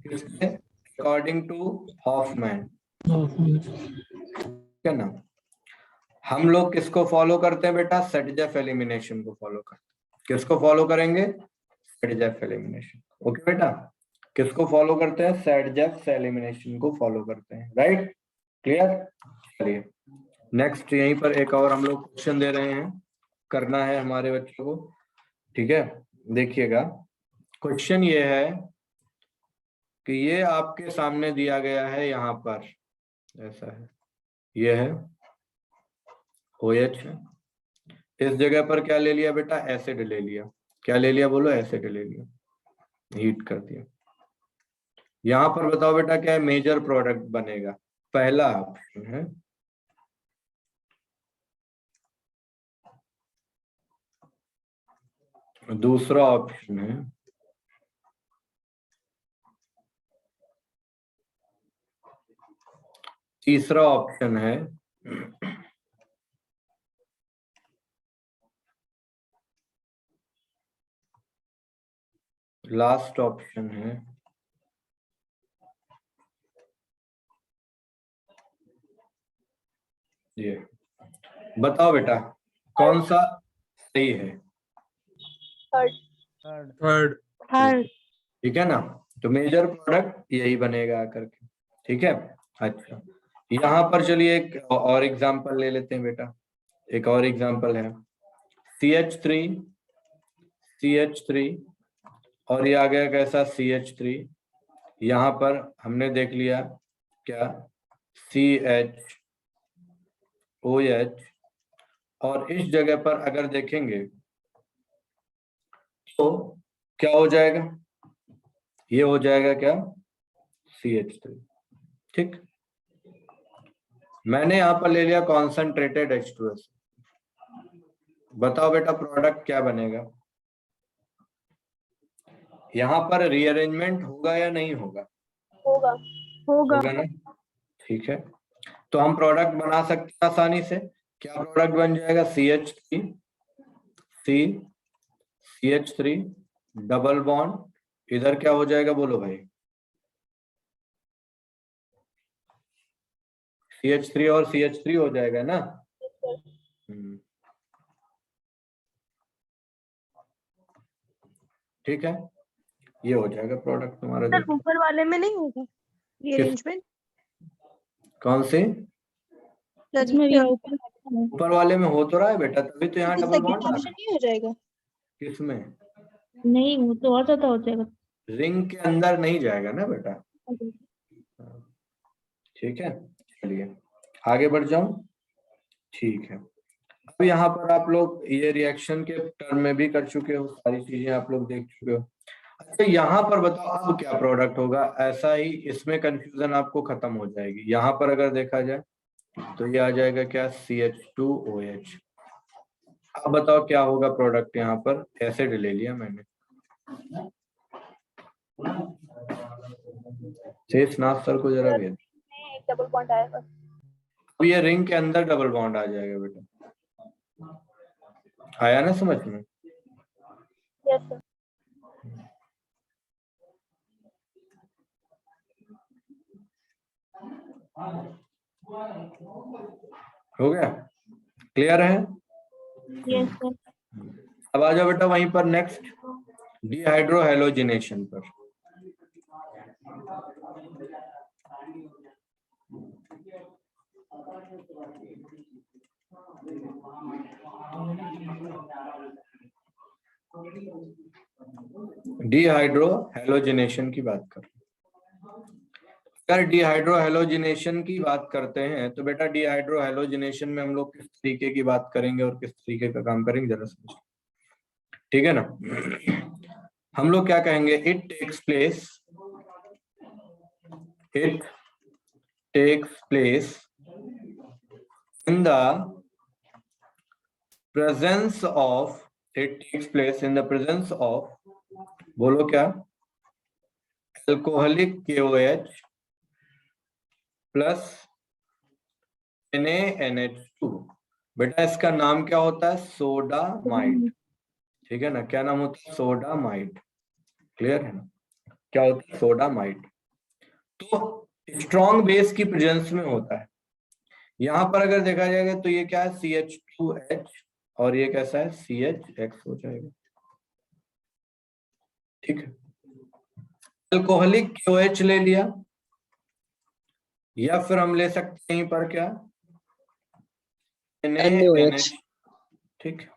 किससे, अकॉर्डिंग टू हॉफमैन, ठीक है ना? हम लोग किसको फॉलो करते हैं बेटा, सेटजेफ एलिमिनेशन को फॉलो करते हैं। किसको फॉलो करेंगे, सेटजेफ एलिमिनेशन। ओके बेटा, किसको फॉलो करते हैं, सेटजेफ एलिमिनेशन को फॉलो करते हैं, राइट? क्लियर? चलिए नेक्स्ट, यहीं पर एक और हम लोग क्वेश्चन दे रहे हैं, करना है हमारे बच्चों को, ठीक है? देखिएगा, क्वेश्चन ये है कि ये आपके सामने दिया गया है, यहाँ पर ऐसा है, ये है OH है, इस जगह पर क्या ले लिया बेटा, एसिड ले लिया। क्या ले लिया बोलो, एसिड ले लिया, हीट कर दिया। यहाँ पर बताओ बेटा क्या है, मेजर प्रोडक्ट बनेगा, पहला ऑप्शन है। दूसरा ऑप्शन है, तीसरा ऑप्शन है, लास्ट ऑप्शन है, ये। बताओ बेटा कौन सा सही है? थर्ड। थर्ड। ठीक है ना? तो मेजर प्रोडक्ट यही बनेगा आकर के, ठीक है? अच्छा, यहाँ पर चलिए एक और एग्जांपल ले लेते हैं बेटा। एक और एग्जांपल है CH3 और ये आ गया कैसा, CH3। यहाँ पर हमने देख लिया क्या, CHOH, और इस जगह पर अगर देखेंगे तो क्या हो जाएगा, ये हो जाएगा क्या, CH3। ठीक, मैंने यहाँ पर ले लिया कॉन्सेंट्रेटेड H2S। बताओ बेटा प्रोडक्ट क्या बनेगा, यहाँ पर रीअरेंजमेंट होगा या नहीं होगा? होगा। होगा ना? ठीक है, तो हम प्रोडक्ट बना सकते हैं आसानी से। क्या प्रोडक्ट बन जाएगा, CH3 डबल बॉन्ड, इधर क्या हो जाएगा बोलो भाई, CH3 और CH3 हो जाएगा ना? ठीक है, ये हो जाएगा प्रोडक्ट तुम्हारा। सर ऊपर वाले में नहीं होगा रीअरेंजमेंट? कौन से ऊपर वाले में हो तो रहा है बेटा, तभी तो यहाँ डबल बॉन्ड आ रहा है। नहीं हो जाएगा? किसमें? नहीं, वो तो और ज्यादा हो जाएगा। रिंग के अंदर नहीं जाएगा ना बेटा। ठीक है, चलिए आगे बढ़ जाऊं। ठीक है, अब यहाँ पर आप लोग ये रिएक्शन के टर्म में भी कर चुके हो, सारी चीजें आप लोग देख चुके हो। अच्छा, यहाँ पर बताओ अब क्या प्रोडक्ट होगा, ऐसा ही इसमें कंफ्यूजन आपको खत्म हो जाएगी। यहाँ पर अगर देखा जाए तो ये आ जाएगा क्या, CH2OH। अब बताओ क्या होगा प्रोडक्ट, यहाँ पर एसिड ले लिया मैंने, शेषनाथ सर को जरा भेज। एक डबल बॉन्ड आएगा। अब ये रिंग के अंदर डबल बॉन्ड आ जाएगा बेटा, आया ना समझ में? Yes sir. हो गया, क्लियर है? Yes sir. अब आ जाओ बेटा वहीं पर नेक्स्ट, डिहाइड्रोहैलोजिनेशन पर। डिहाइड्रोहैलोजिनेशन की बात कर, अगर डिहाइड्रोहेलोजिनेशन की बात करते हैं तो बेटा डिहाइड्रोहेलोजिनेशन में हम लोग किस तरीके की बात करेंगे और किस तरीके का काम करेंगे जरा समझिए, ठीक है ना। हम लोग क्या कहेंगे, it takes place in the presence of it takes place in the presence of, बोलो क्या, अल्कोहलिक KOH प्लस NaNH2। बेटा इसका नाम क्या होता है, सोडामाइड, ठीक है ना। क्या नाम होता है, सोडामाइड, क्लियर है ना, क्या होता है, सोडामाइड। तो स्ट्रॉन्ग बेस की प्रेजेंस में होता है। यहां पर अगर देखा जाएगा तो ये क्या है, CH2H और ये कैसा है, CHX हो जाएगा, ठीक है। अल्कोहलिक KOH ले लिया, या फिर हम ले सकते हैं यहीं पर क्या, NaNH, ठीक है,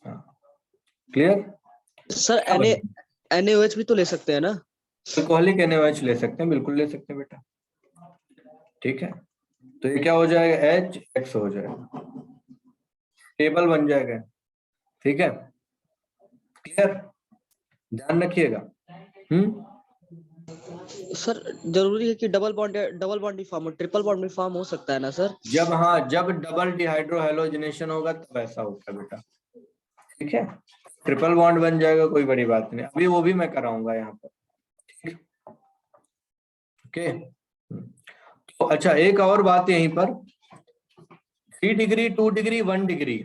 हाँ क्लियर। सर NaOH भी तो ले सकते हैं ना? अल्कोहलिक NaOH ले सकते हैं, बिल्कुल ले सकते हैं बेटा, ठीक है। तो ये क्या हो जाएगा, HX हो जाएगा, टेबल बन जाएगा, ठीक है, क्लियर, ध्यान रखिएगा। सर जरूरी है कि डबल बॉन्ड भी फॉर्म हो, ट्रिपल बॉन्ड भी फॉर्म हो सकता है ना सर? जब डबल डिहाइड्रोहेलोजिनेशन होगा तब ऐसा होगा बेटा, ठीक है। ट्रिपल बॉन्ड बन जाएगा, कोई बड़ी बात नहीं, अभी वो भी मैं कराऊंगा यहाँ पर, ठीक, ओके। तो अच्छा, एक और बात यहीं पर, 3 डिग्री 2 डिग्री 1 डिग्री,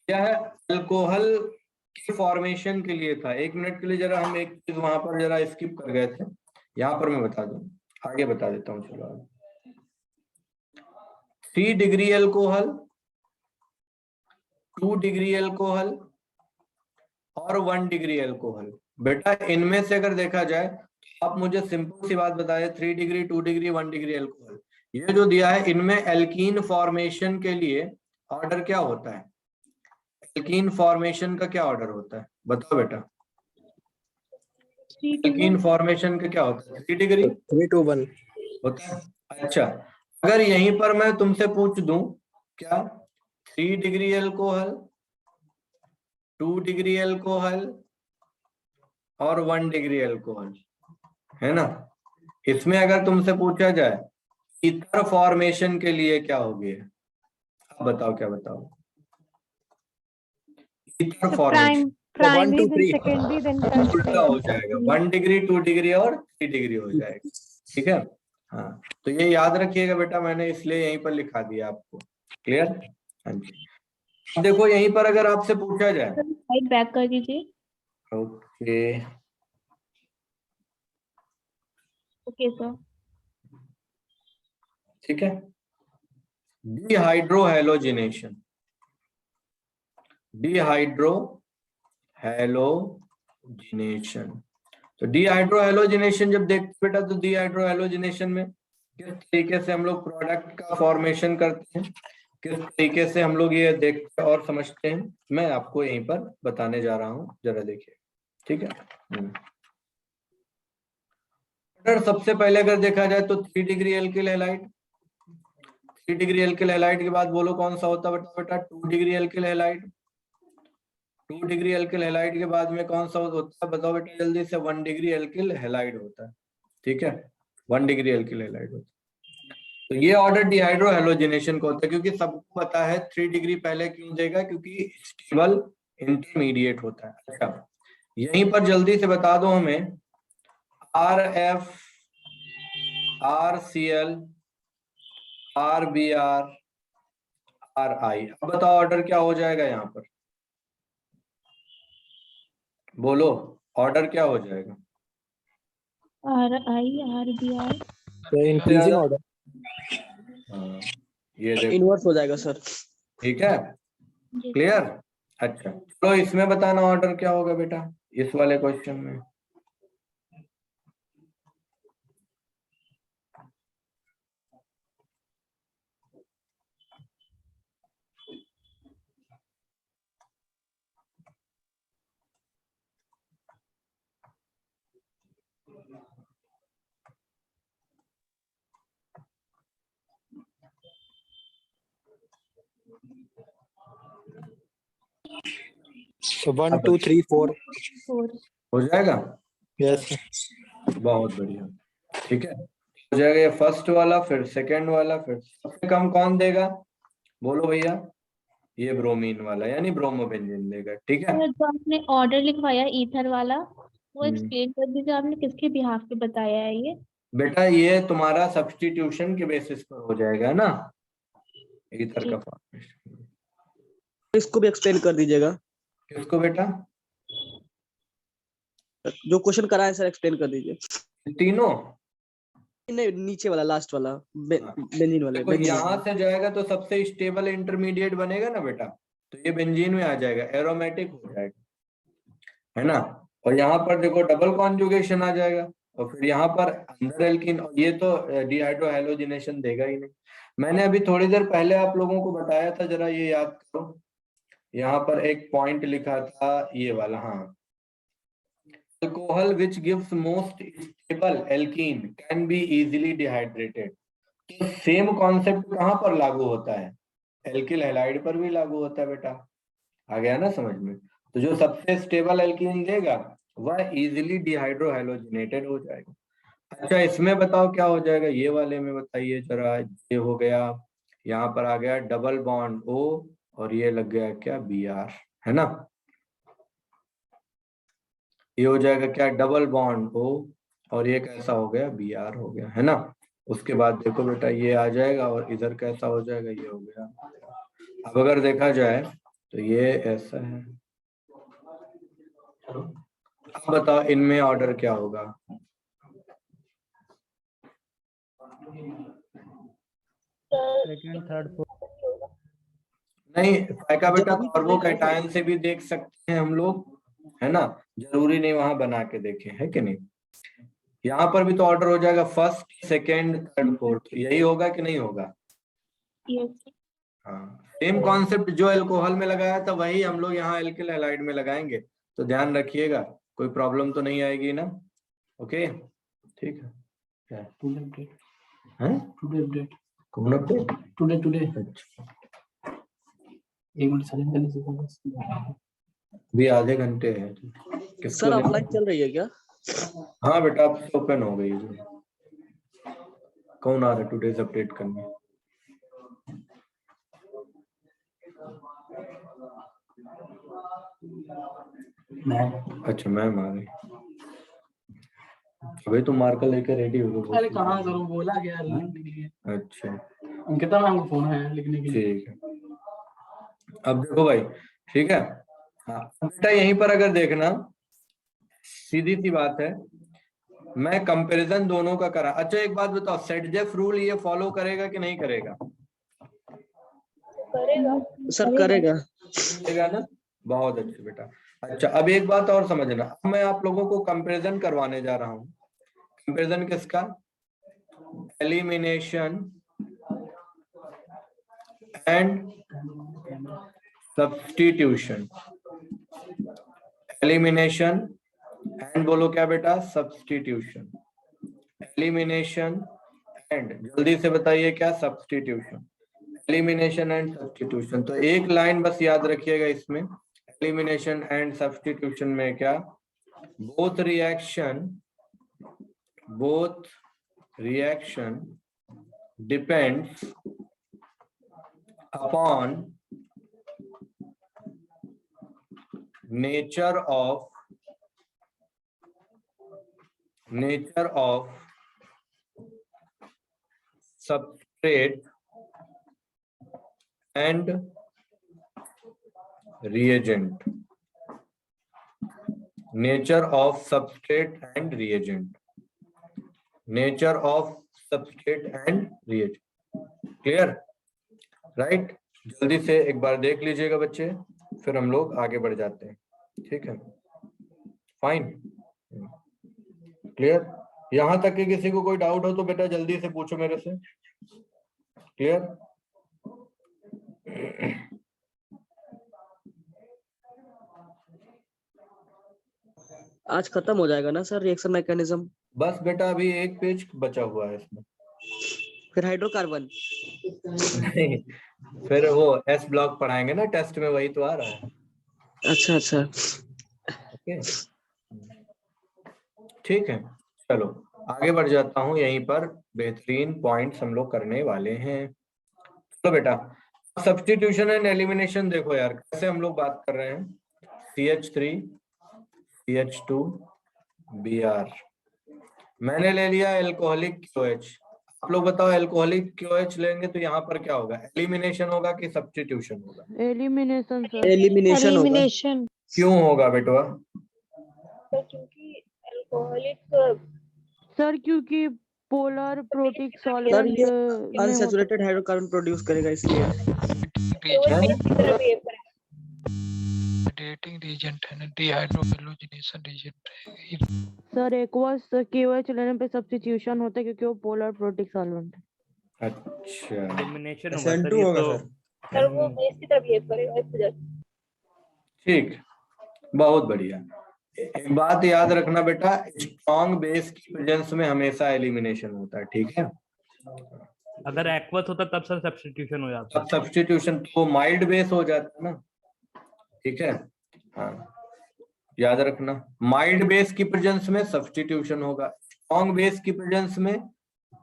क्या है, अल्कोहल के फॉर्मेशन के लिए था। 1 मिनट के लिए जरा हम एक चीज वहां पर जरा स्किप कर गए थे, यहाँ पर मैं बता दूं, आगे बता देता हूँ, चलो। 3 डिग्री अल्कोहल, 2 डिग्री अल्कोहल और 1 डिग्री अल्कोहल। बेटा इनमें से अगर देखा जाए तो आप मुझे सिंपल सी बात बताइए, 3 डिग्री 2 डिग्री 1 डिग्री अल्कोहल, ये जो दिया है, इनमें एल्कीन फॉर्मेशन के लिए ऑर्डर क्या होता है, एल्कीन फॉर्मेशन का क्या ऑर्डर होता है, बताओ बेटा। एल्कीन फॉर्मेशन का क्या होता है, 3 डिग्री 3 to 1 होता है। अच्छा, अगर यहीं पर मैं तुमसे पूछ दूं, क्या 3 डिग्री अल्कोहल, 2 डिग्री अल्कोहल और 1 डिग्री अल्कोहल, है ना, इसमें अगर तुमसे पूछा जाए ईथर फॉर्मेशन के लिए क्या हो गया, आप बताओ, क्या बताओ, ether formation primary then secondary then उल्टा हो टर्शियरी। जाएगा, 1 डिग्री 2 डिग्री और 3 डिग्री हो जाएगा, ठीक है। हाँ, तो ये याद रखिएगा बेटा, मैंने इसलिए यहीं पर लिखा दिया आपको, क्लियर। हाँ जी, अब देखो यहीं पर अगर आपसे पूछा जाए, साइड बैक कर दीजिए। Okay, okay sir. ठीक है, डिहाइड्रोहेलोजिनेशन, डिहाइड्रोहेलोजिनेशन। तो डिहाइड्रोहेलोजिनेशन जब देखते बेटा, तो डिहाइड्रोहेलोजिनेशन में किस तरीके से हम लोग प्रोडक्ट का फॉर्मेशन करते हैं, किस तरीके से हम लोग ये देखते और समझते हैं, मैं आपको यहीं पर बताने जा रहा हूं, जरा देखिए, ठीक है। सबसे पहले अगर देखा जाए तो 3 degree alkyl halide, 3 degree alkyl halide के बाद बोलो कौन सा होता है बेटा, 2 degree alkyl halide, 2 degree alkyl halide के बाद में कौन सा होता है, बताओ बेटा जल्दी से, 1 डिग्री एल्किल हैलाइड होता है, ठीक है, 1 डिग्री एल्किल हैलाइड होता है। तो ये ऑर्डर डिहाइड्रोहेलोजिनेशन को होता है, क्योंकि सबको पता है 3 डिग्री पहले क्यों देगा, क्योंकि स्टेबल इंटरमीडिएट होता है। अच्छा, यहीं पर जल्दी से बता दो हमें, RF, RCl, RBr, RI, अब बताओ ऑर्डर क्या हो जाएगा यहाँ पर, बोलो ऑर्डर क्या हो जाएगा, RI RBr। तो इंक्रीजिंग ऑर्डर। हाँ, ये देखो इनवर्स हो जाएगा सर। ठीक है, क्लियर। अच्छा, तो इसमें बताना ऑर्डर क्या होगा बेटा, इस वाले क्वेश्चन में, So 1, 2, 3, 4. 4. हो जाएगा? Yes. बहुत बढ़िया, ठीक है, हो जाएगा ये फर्स्ट वाला, फिर सेकंड वाला, फिर सबसे कम कौन देगा, बोलो भैया? ये ब्रोमीन वाला यानी ब्रोमोबेंजीन देगा, ठीक है। सर जो आपने ऑर्डर लिखवाया ईथर वाला, वो हम्म। एक्सप्लेन कर दीजिए, आपने किसके बिहाफ पे बताया है ये? बेटा ये तुम्हारा सब्स्टिट्यूशन के बेसिस पर हो जाएगा ना, ईथर का फॉर्मेशन। इसको भी एक्सप्लेन कर दीजिएगा, किसको बेटा? जो क्वेश्चन करा है सर एक्सप्लेन कर दीजिए। तीनों? नहीं, नीचे वाला लास्ट वाला बेंजीन वाले। देखो यहाँ से जाएगा तो सबसे स्टेबल इंटरमीडिएट बनेगा ना बेटा, तो ये बेंजीन में आ जाएगा, एरोमेटिक हो जाएगा, है ना। और यहाँ पर देखो डबल कॉन्जुगेशन आ जाएगा, और फिर यहाँ पर अंदर एल्कीन, ये तो डिहाइड्रो हैलोजिनेशन देगा ही नहीं। मैंने अभी थोड़ी देर पहले आप लोगों को बताया था, जरा ये याद करो, यहाँ पर एक पॉइंट लिखा था ये वाला, हाँ, alcohol which gives most stable alkene can be easily dehydrated। तो सेम कॉन्सेप्ट कहाँ पर लागू होता है? एल्किल हैलाइड पर भी लागू होता है बेटा, आ गया ना समझ में। तो जो सबसे स्टेबल एल्कीन देगा वह इजीली डिहाइड्रो हैलोजिनेटेड हो जाएगा। अच्छा इसमें बताओ क्या हो जाएगा, ये वाले में बताइए जरा। ये हो गया, यहाँ पर आ गया डबल बॉन्ड O, और ये लग गया क्या, Br, है ना। ये हो जाएगा क्या, डबल बॉन्ड O, और ये कैसा हो गया, Br हो गया, है ना। उसके बाद देखो बेटा ये आ जाएगा, और इधर कैसा हो जाएगा, ये हो गया। अब अगर देखा जाए तो ये ऐसा है। अब बताओ इनमें ऑर्डर क्या होगा? Second, third, fourth. नहीं फाइका बेटा, कार्बोकैटायन से भी देख सकते हैं हम लोग, है ना, जरूरी नहीं वहां बना के देखें, है कि नहीं। यहाँ पर भी तो ऑर्डर हो जाएगा फर्स्ट, सेकेंड, थर्ड, फोर्थ, यही होगा कि नहीं होगा? हाँ, सेम कॉन्सेप्ट जो अल्कोहल में लगाया था वही हम लोग यहाँ एल्किल हैलाइड में लगाएंगे, तो ध्यान रखिएगा, कोई प्रॉब्लम तो नहीं आएगी ना। ओके ठीक है। क्या टुडे अपडेट, कौन अपडेट? टुडे। अच्छा एक मिनट, भी आधे घंटे है। सर ऑफलाइन चल रही है क्या? हाँ बेटा अब ओपन हो गई है। कौन आ रहा है टुडेज अपडेट करने? अच्छा मैम आ रही, अभी तो मार्कर लेकर रेडी हो गए। अरे कहाँ करूँ, बोला गया लिखने के लिए। अच्छा अंकिता मैम को फोन है लिखने के लिए। ठीक है, अब देखो भाई, ठीक है। हाँ बेटा यहीं पर अगर देखना, सीधी सी बात है, मैं कंपैरिजन दोनों का करा। अच्छा एक बात बताओ, सेट-जेफ रूल ये फॉलो करेगा कि नहीं करेगा? करेगा सर करेगा। करेगा ना, बहुत अच्छे बेटा। अच्छा अब एक बात और समझना, अब मैं आप लोगों को कंपैरिजन करवाने जा रहा हूँ। कंपैरिजन किसका? Elimination and substitution. Elimination and बोलो क्या बेटा, सब्स्टिट्यूशन। एलिमिनेशन एंड, जल्दी से बताइए क्या, सब्स्टिट्यूशन। एलिमिनेशन एंड सब्स्टिट्यूशन, तो एक लाइन बस याद रखिएगा इसमें, एलिमिनेशन एंड सब्स्टिट्यूशन में क्या, both reaction depends upon nature of substrate and reagent। nature of substrate and reagent। nature of substrate and reagent, clear, right. जल्दी से एक बार देख लीजिएगा बच्चे, फिर हम लोग आगे बढ़ जाते हैं, ठीक है, फाइन, क्लियर। यहां तक कि किसी को कोई डाउट हो तो बेटा जल्दी से पूछो मेरे से, क्लियर। आज खत्म हो जाएगा ना सर रिएक्शन मैकेनिज्म? बस बेटा अभी एक पेज बचा हुआ है इसमें। फिर हाइड्रोकार्बन? नहीं फिर वो एस ब्लॉक पढ़ाएंगे ना टेस्ट में, वही तो आ रहा है। अच्छा अच्छा। ओके ठीक है, चलो आगे बढ़ जाता हूँ। यहीं पर बेहतरीन पॉइंट्स हम लोग करने वाले हैं। चलो बेटा, सब्स्टिट्यूशन एंड एलिमिनेशन देखो यार कैसे हम लोग बात कर रहे हैं। CH3 CH2 Br, मैंने ले लिया एल्कोहलिक QH। आप लोग बताओ एल्कोहलिक QH लेंगे तो यहाँ पर क्या होगा, एलिमिनेशन होगा कि सब्स्टिट्यूशन होगा? Elimination sir. एलिमिनेशन होगा। एलिमिनेशन। क्यों होगा बेटवा? तो क्योंकि अल्कोहलिक सर क्योंकि पोलर प्रोटिक सर सॉल्वेंट ये में होता अनसैचुरेटेड हाइड्रोकार्बन प्रोड्यूस करेगा इसलिए। वो बेस की तरह बिहेव करेगा। रेटिंग रीजेंट है ना, डिहाइड्रोकोलोजिनेशन रेजेंट है। सर एक्वस KOH लेने पे सब्स्टिट्यूशन होता है क्योंकि वो पोलर प्रोटिक सॉल्वेंट है। अच्छा एलिमिनेशन होगा सर SN2 ये होगा तो। सर। सर वो बेस की तरह बिहेव करेगा इस वजह से। ठीक, बहुत बढ़िया। एक बात याद रखना बेटा, स्ट्रॉन्ग बेस की प्रेजेंस में हमेशा एलिमिनेशन होता है, ठीक है? अगर एक्वस होता तब सर सब्स्टिट्यूशन हो जाता। अब सब्स्टिट्यूशन तो माइल्ड बेस हो जाता है ना, ठीक है? हाँ याद रखना, माइल्ड बेस की प्रेजेंस में सब्स्टिट्यूशन होगा, स्ट्रॉन्ग बेस की प्रेजेंस में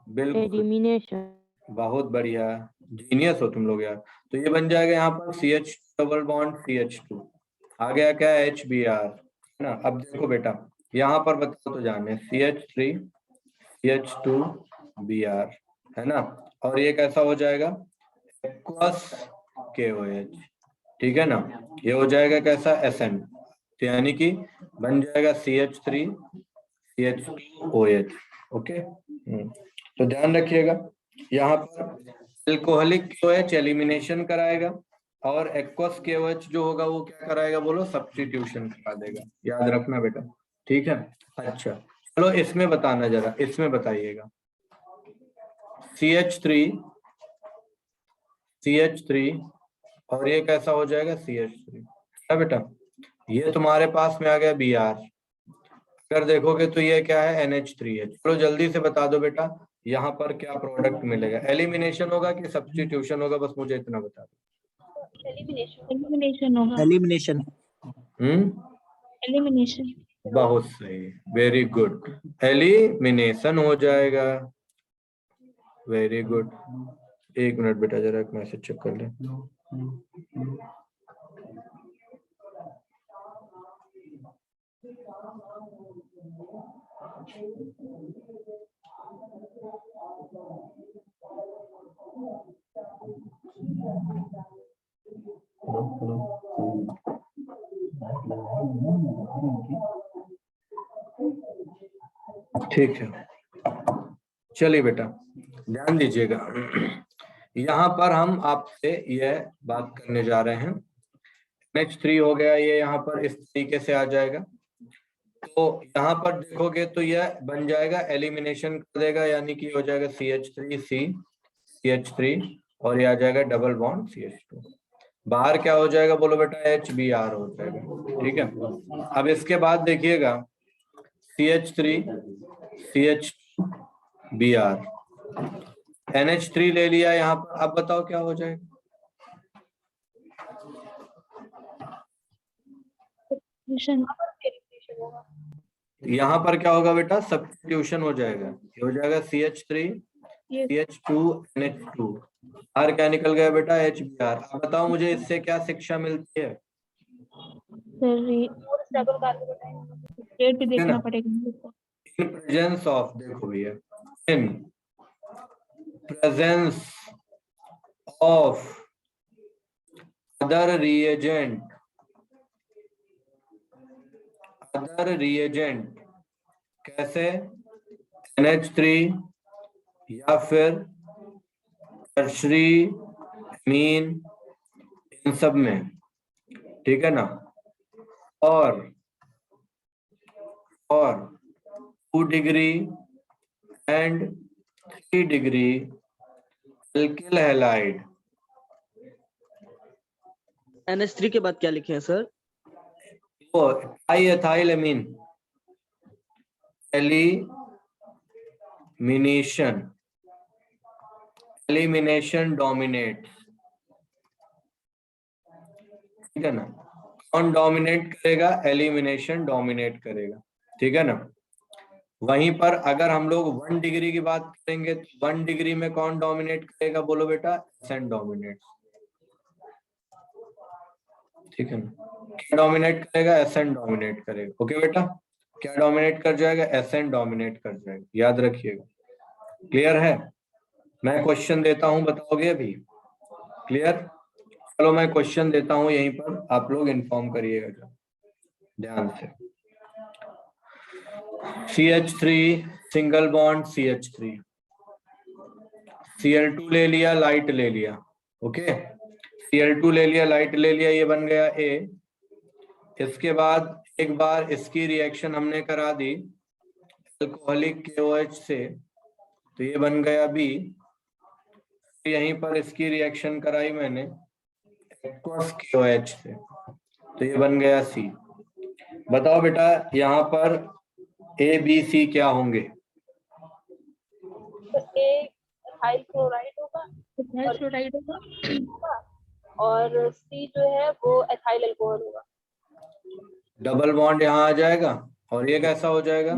बिल्कुल। एलिमिनेशन। बहुत बढ़िया, जीनियस हो तुम लोग यार। तो ये बन जाएगा यहाँ पर CH डबल बॉन्ड CH2, आ गया क्या HBr है ना। अब देखो बेटा यहाँ पर बताओ तो जाने, CH3 CH2 Br है ना, और ये कैसा हो जाएगा, एक्वस KOH, ठीक है ना। ये हो जाएगा कैसा, SN, तो यानी कि बन जाएगा CH3 CH2OH। ओके तो ध्यान रखिएगा, यहाँ पर एल्कोहलिक KOH एलिमिनेशन कराएगा और एक्वस KOH जो होगा वो क्या कराएगा बोलो, सब्स्टिट्यूशन करा देगा। याद रखना बेटा, ठीक है? अच्छा चलो इसमें बताना जरा, इसमें बताइएगा CH3 और ये कैसा हो जाएगा CH3 है बेटा। ये तुम्हारे पास में आ गया Br, अगर देखोगे तो ये क्या है NH3 है। चलो जल्दी से बता दो बेटा यहाँ पर क्या प्रोडक्ट मिलेगा, एलिमिनेशन होगा कि सब्स्टिट्यूशन होगा, बस मुझे इतना बता दो। एलिमिनेशन होगा। एलिमिनेशन। एलिमिनेशन। बहुत सही, वेरी गुड, एलिमिनेशन हो जाएगा, वेरी गुड। एक मिनट बेटा जरा एक मैसेज चेक कर ले। ठीक है चलिए बेटा ध्यान दीजिएगा, यहाँ पर हम आपसे यह बात करने जा रहे हैं। NH3 हो गया, ये यहाँ पर इस तरीके से आ जाएगा। तो यहाँ पर देखोगे तो यह बन जाएगा, एलिमिनेशन कर देगा, यानी कि हो जाएगा CH3 और ये आ जाएगा डबल बॉन्ड CH2। बाहर क्या हो जाएगा बोलो बेटा, HBr हो जाएगा, ठीक है। अब इसके बाद देखिएगा CH3 CH2 Br, NH3 ले लिया यहाँ पर, अब बताओ क्या हो जाएगा। यहाँ पर क्या होगा बेटा, सब्स्टिट्यूशन हो जाएगा, ये हो जाएगा CH3 CH2 NH2, बाहर क्या निकल गया बेटा, HBr। अब बताओ मुझे इससे क्या शिक्षा मिलती है, रेट भी देखना पड़ेगा। इन प्रेजेंस ऑफ, देखो भैया, इन प्रेजेंस ऑफ अदर रिएजेंट, कैसे, NH3 या फिर टर्शरी मीन, इन सब में, ठीक है ना। और 2 degree and 3 degree alkyl halide. NH3 के बाद क्या लिखे हैं सर? तो डाइएथाइलएमीन एलिमिनेशन डोमिनेट्स, ठीक है ना। कौन डोमिनेट करेगा? एलिमिनेशन डोमिनेट करेगा, ठीक है ना। वहीं पर अगर हम लोग 1 डिग्री की बात करेंगे तो 1 डिग्री में कौन डोमिनेट करेगा? बोलो बेटा, एसएन डोमिनेट, ठीक है ना। क्या डोमिनेट करेगा? एसएन डोमिनेट करेगा। ओके बेटा, क्या डोमिनेट कर जाएगा? एसएन डोमिनेट कर जाएगा, याद रखिएगा। क्लियर है? मैं क्वेश्चन देता हूं, बताओगे अभी? क्लियर? चलो मैं क्वेश्चन देता हूं यहीं पर, आप लोग इन्फॉर्म करिएगा ध्यान से। CH3 single bond CH3, Cl2 ले लिया, लाइट ले लिया, ओके। Cl2 ले लिया, लाइट ले लिया, ये बन गया A। इसके बाद एक बार इसकी रिएक्शन हमने करा दी अल्कोहलिक KOH से, तो ये बन गया B। यहीं पर इसकी रिएक्शन कराई मैंने एक्वस KOH से, तो ये बन गया C। बताओ बेटा यहाँ पर A B C क्या होंगे? तो A एथाइल क्लोराइड होगा एथाइल क्लोराइड होगा और C जो है वो एथाइल अल्कोहल होगा। डबल बॉन्ड यहाँ आ जाएगा और ये कैसा हो जाएगा?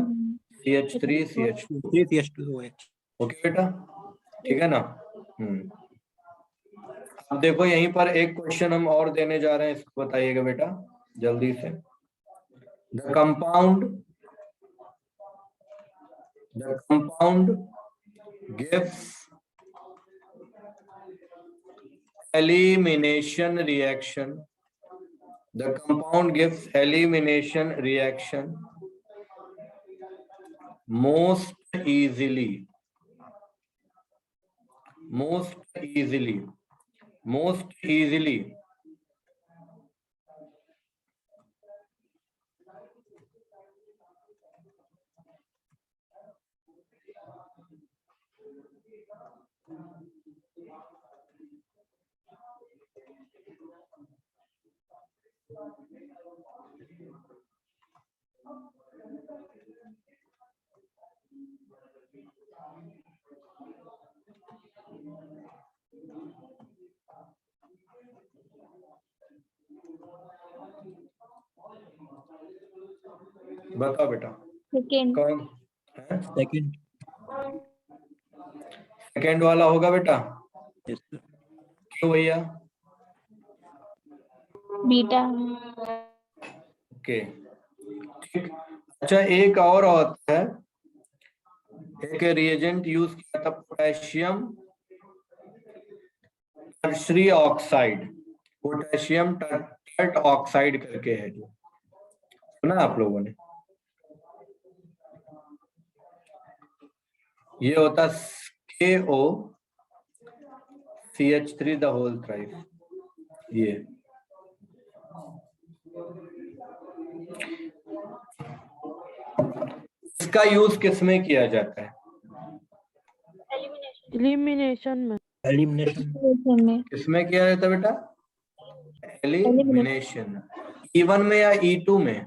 CH3 CH2। ओके बेटा, ठीक है ना। अब देखो यहीं पर एक क्वेश्चन हम और देने जा रहे हैं, इसको बताइएगा बेटा जल्दी से। The compound gives elimination reaction. The compound gives elimination reaction most easily. बताओ बेटा सेकेंड कौन है? सेकेंड वाला होगा बेटा। क्यों भैया? बीटा ओके ठीक। अच्छा एक और होता है, एक रिएजेंट यूज किया था potassium tertiary oxide, potassium tert oxide करके है, जो सुना आप लोगों ने? ये होता KOCH3 द होल थ्राइस। ये इसका यूज किसमें किया जाता है? एलिमिनेशन में। में किसमें किया जाता है बेटा? एलिमिनेशन। E1 में या E2 में?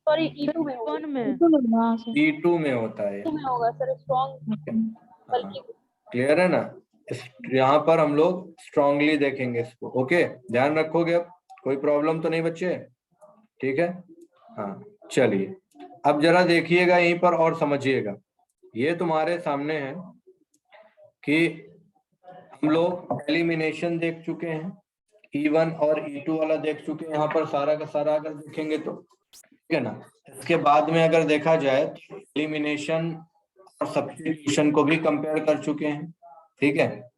सॉरी E2 में होगा। वन में। E2 में होता है। E2 में होगा सर, स्ट्रॉन्ग बल्कि। क्लियर है ना? यहाँ पर हम लोग स्ट्रांगली देखेंगे इसको। ओके ध्यान रखोगे? अब कोई प्रॉब्लम तो नहीं बच्चे? ठीक है हाँ चलिए अब जरा देखिएगा यहीं पर और समझिएगा। ये तुम्हारे सामने है कि हम लोग एलिमिनेशन देख चुके हैं, E1 और E2 वाला देख चुके हैं। यहाँ पर सारा का सारा अगर देखेंगे तो ठीक है ना। इसके बाद में अगर देखा जाए तो एलिमिनेशन और सब्स्टिट्यूशन को भी कंपेयर कर चुके हैं, ठीक है,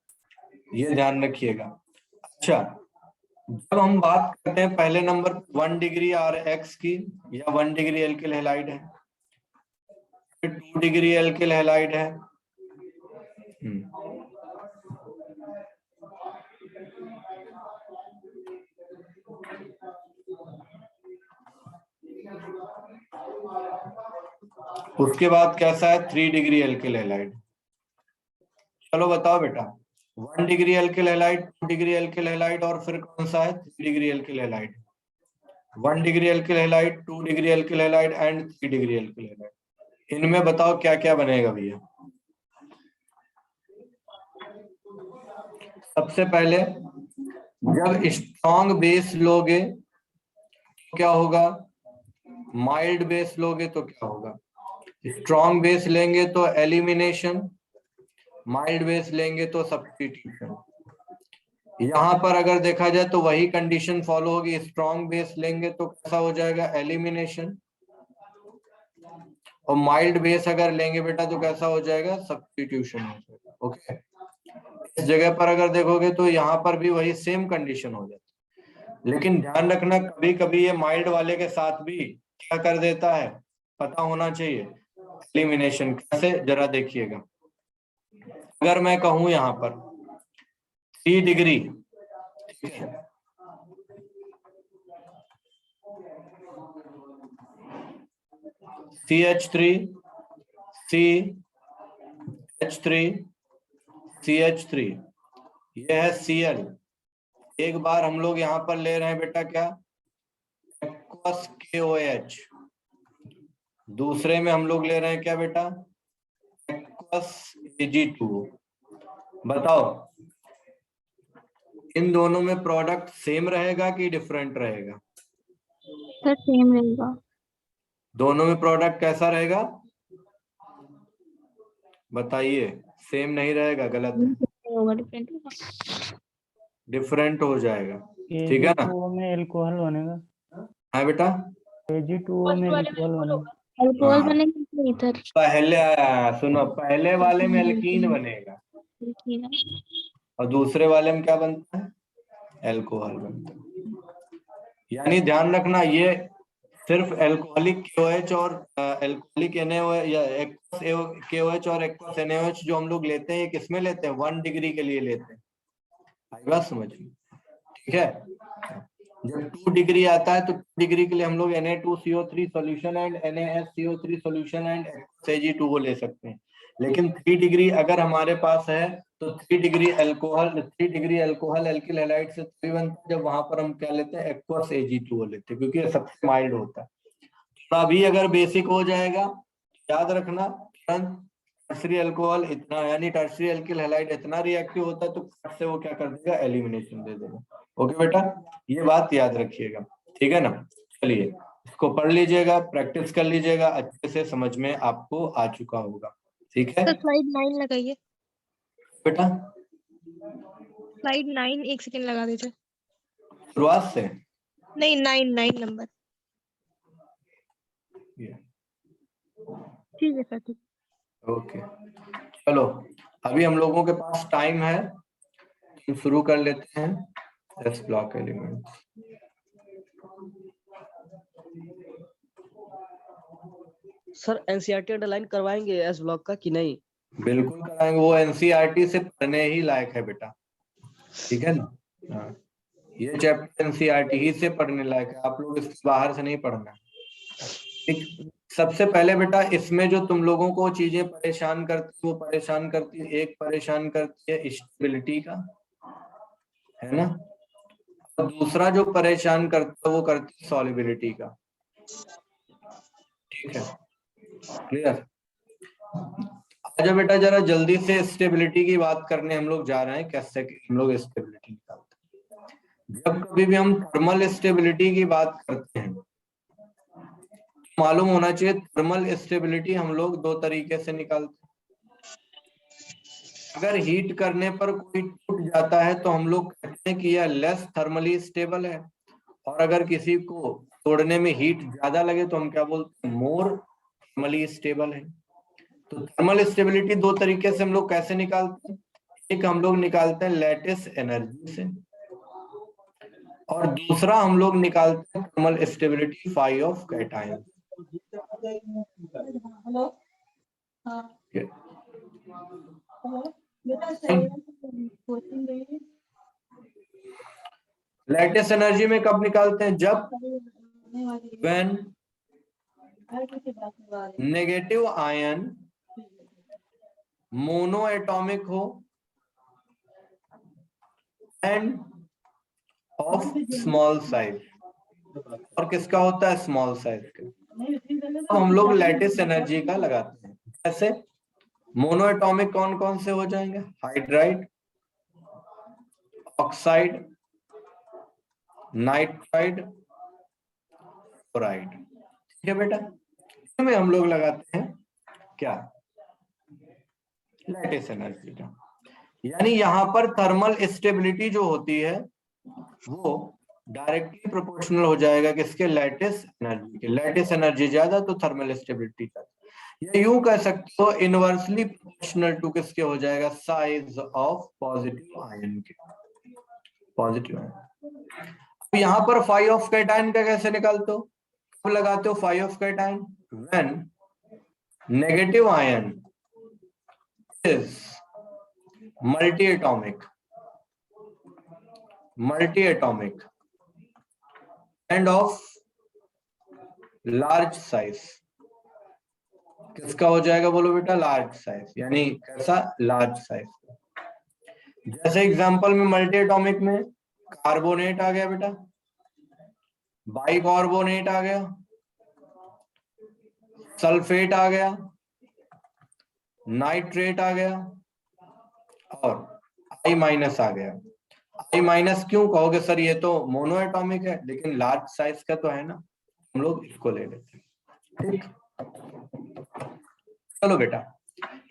ये ध्यान रखिएगा। अच्छा जब हम बात करते हैं पहले नंबर 1 डिग्री RX की, या 1 डिग्री एल्किल हैलाइड है, फिर 2 डिग्री एल्किल हैलाइड है, उसके बाद कैसा है 3 डिग्री एल्किल हैलाइड। चलो बताओ बेटा 1 degree alkyl halide, 2 degree alkyl halide और फिर कौन सा है 3 degree alkyl halide. 1 degree alkyl halide, 2 degree alkyl halide and 3 degree alkyl halide. इनमें बताओ क्या क्या बनेगा भैया? सबसे पहले जब स्ट्रॉन्ग बेस लोगे तो क्या होगा, माइल्ड बेस लोगे तो क्या होगा, स्ट्रॉन्ग बेस लेंगे तो एलिमिनेशन, माइल्ड बेस लेंगे तो सब्स्टिट्यूशन। यहां पर अगर देखा जाए तो वही कंडीशन फॉलो होगी, स्ट्रॉन्ग बेस लेंगे तो कैसा हो जाएगा, एलिमिनेशन, और माइल्ड बेस अगर लेंगे बेटा तो कैसा हो जाएगा, सब्स्टिट्यूशन हो जाएगा। ओके, इस जगह पर अगर देखोगे तो यहाँ पर भी वही सेम कंडीशन हो जाती है, लेकिन ध्यान रखना कभी कभी ये माइल्ड वाले के साथ भी क्या कर देता है, पता होना चाहिए, एलिमिनेशन। कैसे, जरा देखिएगा, अगर मैं कहूं यहाँ पर 3 डिग्री, ठीक है, CH3 CH3 CH3, ये है Cl। एक बार हम लोग यहाँ पर ले रहे हैं बेटा क्या, एक्वस KOH, दूसरे में हम लोग ले रहे हैं क्या बेटा, एक्वस Ag2O। बताओ इन दोनों में प्रोडक्ट सेम रहेगा कि डिफरेंट रहेगा, सर सेम रहेगा। दोनों में प्रोडक्ट कैसा रहेगा, बताइए, सेम नहीं रहेगा, गलत है, होगा, डिफरेंट होगा। डिफरेंट हो जाएगा, ठीक है ना। Ag2O में एल्कोहल बनेगा, है बेटा, Ag2O में एल्कोहल बनेगा। अल्कोहल हाँ। बनेगा इधर। पहले सुनो, पहले वाले में एल्कीन बनेगा ठीक है। और दूसरे वाले में क्या बनता है, एल्कोहल बनता है। यानी ध्यान रखना, ये सिर्फ एल्कोहलिक KOH और एल्कोहलिक NaOH या एक्वस KOH और एक्वस NaOH जो हम लोग लेते हैं, ये किसमें लेते हैं, 1 डिग्री के लिए लेते हैं, आई बात समझ में, ठीक है। जब 2 डिग्री आता है तो 2 डिग्री के लिए हम लोग Na2CO3 solution and NaSCO3 solution and Ag2O ले सकते हैं, लेकिन 3 डिग्री अगर हमारे पास है तो 3 डिग्री अल्कोहल एल्किल हैलाइड से 3 बनता है, जब वहां पर हम क्या लेते हैं, एक्वस Ag2O लेते हैं, क्योंकि ये सबसे माइल्ड होता है। थोड़ा भी अगर बेसिक हो जाएगा याद रखना, टर्शरी अल्कोहल इतना, यानी टर्शरी एल्किल हैलाइड इतना रिएक्टिव होता है तो फट से वो क्या कर देगा, एलिमिनेशन दे देगा। ओके बेटा, ये बात याद रखिएगा, ठीक है ना। चलिए इसको पढ़ लीजिएगा, प्रैक्टिस कर लीजिएगा, अच्छे से समझ में आपको आ चुका होगा, ठीक है तो स्लाइड 9 लगाइए, बेटा। स्लाइड 9 1 सेकंड लगा दीजिए। शुरुआत से नहीं 9 नंबर, ठीक है सर, ठीक। ओके, चलो अभी हम लोगों के पास टाइम है, तो शुरू कर लेते हैं S block element. Sir NCERT underline करवाएंगे एस ब्लॉक का कि नहीं? बिल्कुल कराएंगे, वो एनसीईआरटी से पढ़ने ही लायक है बेटा, ठीक है ना। हाँ, ये चैप्टर एनसीईआरटी ही से पढ़ने लायक है, आप लोग इसके बाहर से नहीं पढ़ना है, ठीक। सबसे पहले बेटा इसमें जो तुम लोगों को चीजें परेशान करती, वो परेशान करती है, एक परेशान करती है स्टेबिलिटी का, है ना, और दूसरा जो परेशान करता है वो करती है सॉल्युबिलिटी का, ठीक है, क्लियर। अच्छा बेटा जरा जल्दी से स्टेबिलिटी की बात करने हम लोग जा रहे हैं, कैसे हम लोग स्टेबिलिटी निकालते हैं। जब कभी भी हम थर्मल स्टेबिलिटी की बात करते हैं, मालूम होना चाहिए थर्मल स्टेबिलिटी हम लोग 2 तरीके से निकालते हैं। अगर हीट करने पर कोई टूट जाता है तो हम लोग कहते हैं कि यह लेस थर्मली स्टेबल है, और अगर किसी को तोड़ने में हीट ज्यादा लगे तो हम क्या बोलते हैं, मोर थर्मली स्टेबल है। तो थर्मल स्टेबिलिटी 2 तरीके से हम लोग कैसे निकालते हैं, एक हम लोग निकालते हैं लैटिस एनर्जी से, और दूसरा हम लोग निकालते हैं thermal stability phi of cation. Lattice energy में कब निकालते हैं, जब when negative ion mono atomic हो एंड ऑफ स्मॉल साइज, और किसका होता है, स्मॉल साइज का। तो हम लोग लैटिस एनर्जी का लगाते हैं, जैसे मोनो एटॉमिक कौन कौन से हो जाएंगे, हाइड्राइड, ऑक्साइड, नाइट्राइड फ्लोराइड। ठीक है बेटा, इसमें हम लोग लगाते हैं क्या, लैटिस एनर्जी का। यानी यहाँ पर थर्मल स्टेबिलिटी जो होती है वो डायरेक्टली प्रोपोर्शनल हो जाएगा किसके, लैटिस एनर्जी के। लैटिस एनर्जी ज्यादा तो थर्मल स्टेबिलिटी ज्यादा, या यूं कह सकते हो इनवर्सली प्रोपोर्शनल टू किसके हो जाएगा, साइज ऑफ पॉजिटिव आयन के, पॉजिटिव आयन। अब यहाँ पर फाई ऑफ कैटायन का कैसे निकालते हो, कब लगाते हो phi of cation, when negative ion is multi atomic and of large size. किसका हो जाएगा बोलो बेटा, लार्ज साइज। यानी कैसा, लार्ज साइज। जैसे एग्जांपल में मल्टी एटॉमिक में कार्बोनेट आ गया बेटा, बाइकार्बोनेट आ गया, सल्फेट आ गया, नाइट्रेट आ गया और आई माइनस आ गया। आई माइनस क्यों कहोगे सर, ये तो मोनो एटॉमिक है, लेकिन लार्ज साइज का तो है ना, हम लोग इसको ले लेते हैं। ठीक, चलो बेटा,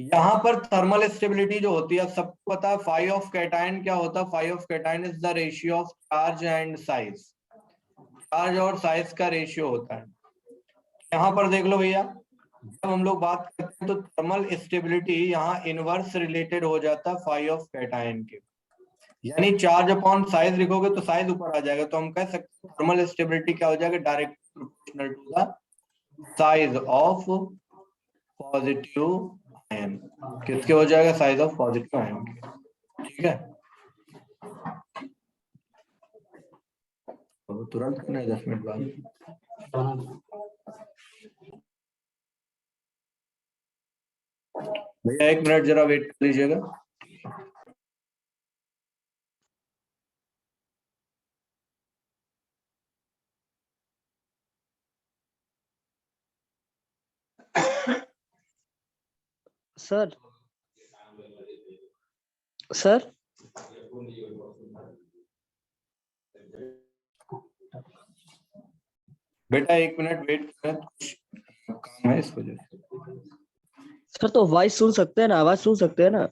यहां पर थर्मल स्टेबिलिटी जो होती है, सबको पता है फाई ऑफ कैटायन क्या होता है, phi of cation is the ratio of charge and size. Charge और साइज का रेशियो होता है। यहाँ पर देख लो भैया, जब हम लोग बात करते हैं तो थर्मल स्टेबिलिटी यहाँ इनवर्स रिलेटेड हो जाता है फाई ऑफ कैटायन के। यानी चार्ज अपॉन साइज लिखोगे तो साइज ऊपर आ जाएगा, तो हम कह सकते हैं थर्मल स्टेबिलिटी क्या हो जाएगा, direct proportional to the size of positive ion. किसके हो जाएगा, साइज ऑफ पॉजिटिव आयन के। ठीक है, तो तुरंत करना है 10 मिनट बाद। भैया 1 मिनट जरा वेट कर लीजिएगा। सर सर बेटा 1 मिनट वेट करें, कुछ काम है इस वजह से। सर तो वॉइस सुन सकते हैं ना, आवाज सुन सकते हैं ना।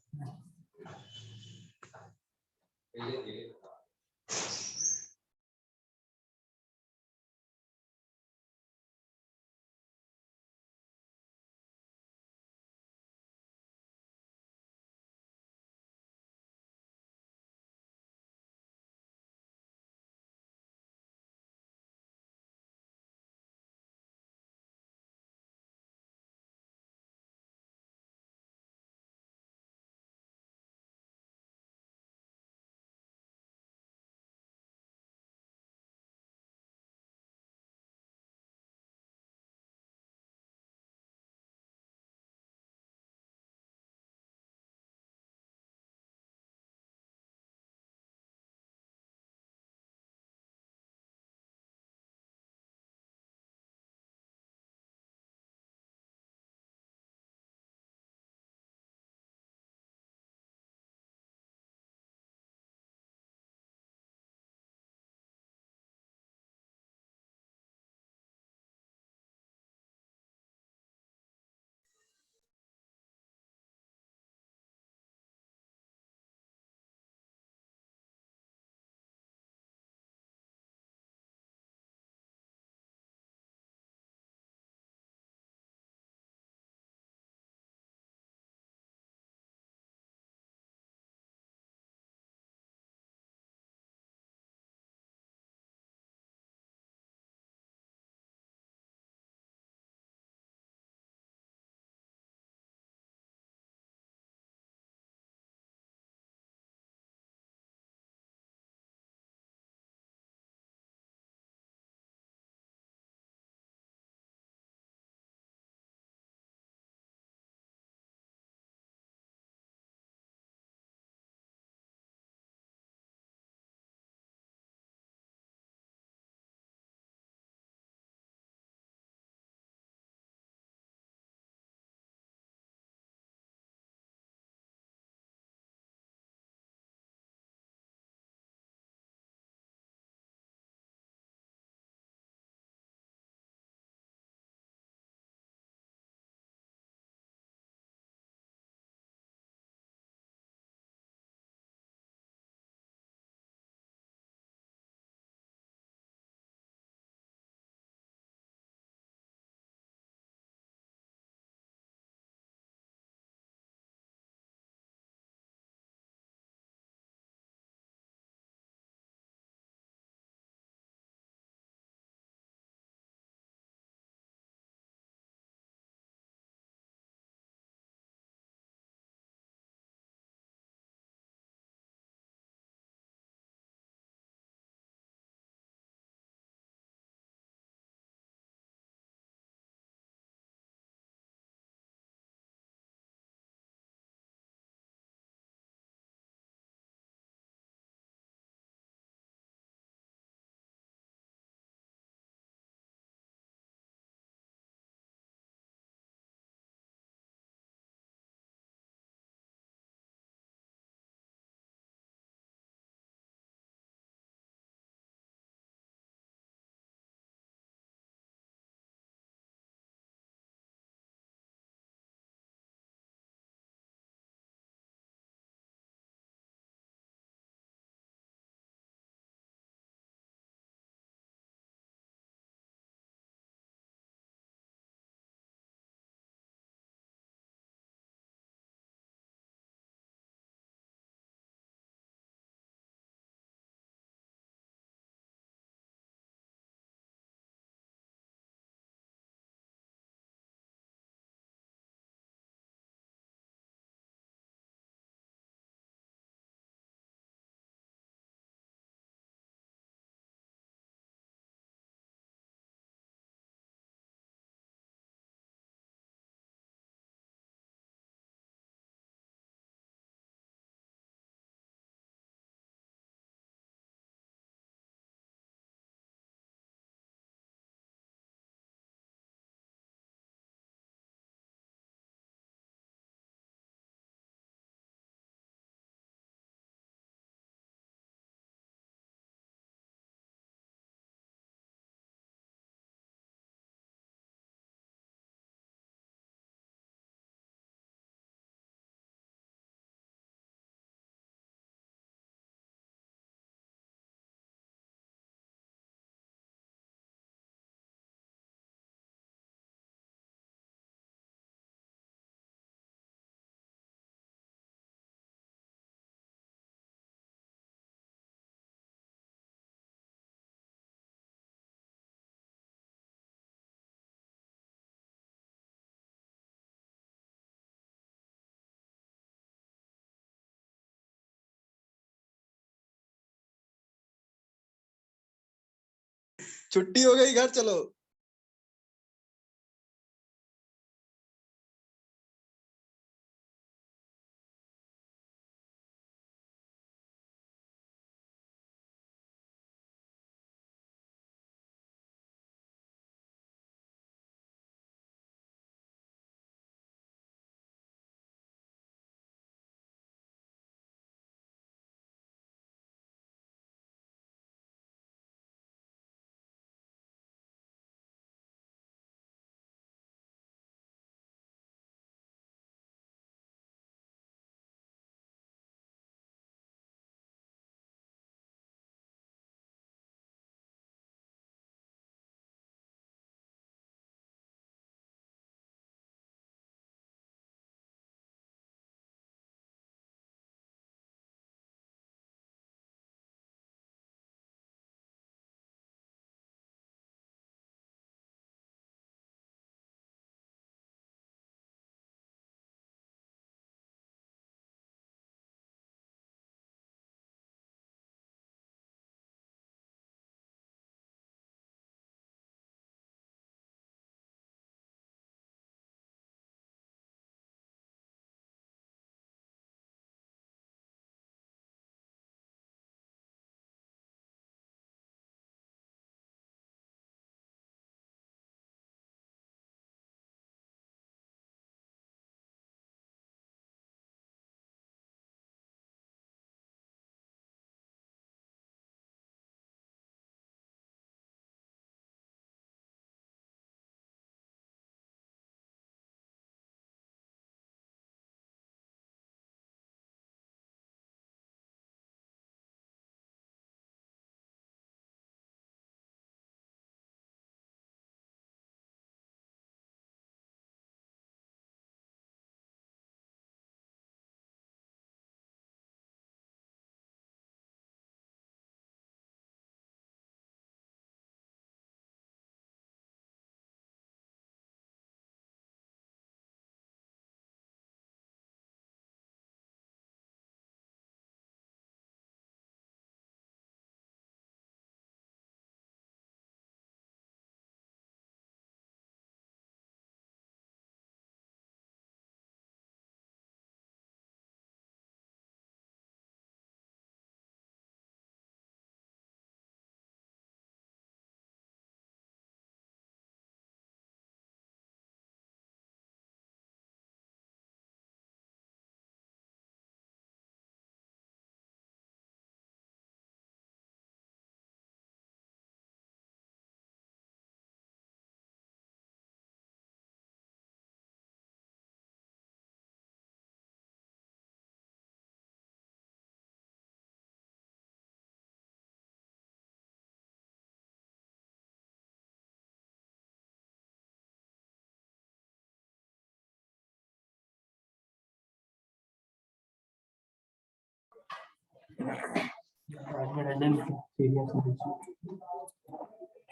छुट्टी हो गई, घर चलो।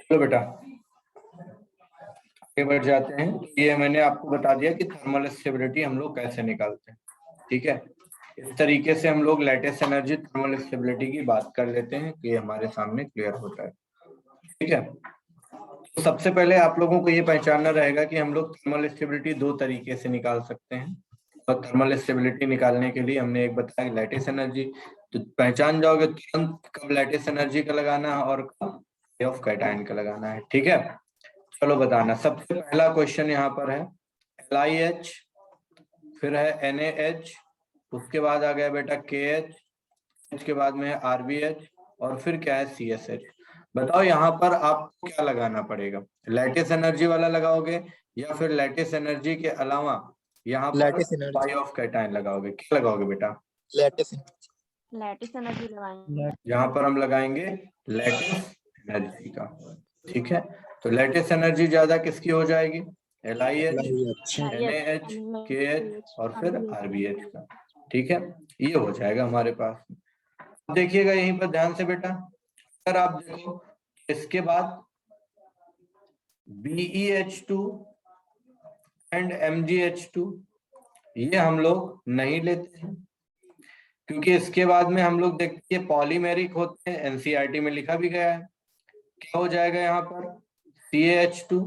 चलो बेटा आगे बढ़ जाते हैं। ये मैंने आपको बता दिया कि थर्मल स्टेबिलिटी हम लोग कैसे निकालते हैं। ठीक है, इस तरीके से हम लोग लेटेस्ट एनर्जी थर्मल स्टेबिलिटी की बात कर लेते हैं कि हमारे सामने क्लियर होता है। ठीक है, तो सबसे पहले आप लोगों को ये पहचानना रहेगा कि हम लोग थर्मल स्टेबिलिटी दो तरीके से निकाल सकते हैं। और थर्मल स्टेबिलिटी निकालने के लिए हमने एक बताया लैटिस एनर्जी, तो पहचान जाओगे तुरंत कब लैटिस एनर्जी का लगाना है और कब रे ऑफ कैटायन का लगाना है। ठीक है, चलो बताना। सबसे पहला क्वेश्चन यहाँ पर है LiH, फिर है NaH, उसके बाद आ गया बेटा KH, के बाद में है RBH और फिर क्या है CSH। बताओ यहाँ पर आपको क्या लगाना पड़ेगा, लैटिस एनर्जी वाला लगाओगे या फिर लैटिस एनर्जी के अलावा यहाँ पर पाई ऑफ कैटायन लगाओगे? क्या लगाओगे बेटा? लैटिस एनर्जी लगाएंगे। यहाँ पर हम लगाएंगे लैटिस एनर्जी का। ठीक है, तो लैटिस एनर्जी ज्यादा किसकी हो जाएगी? LiH, NaH, KH और फिर RBH का। ठीक है, ये हो जाएगा हमारे पास। देखिएगा यहीं पर ध्यान से बेटा, अगर आप देखो इसके बाद BeH2 एंड MgH2 ये हम लोग नहीं लेते हैं, क्योंकि इसके बाद में हम लोग देखते हैं पॉलीमेरिक होते हैं, NCERT में लिखा भी गया है। क्या हो जाएगा यहाँ पर CaH2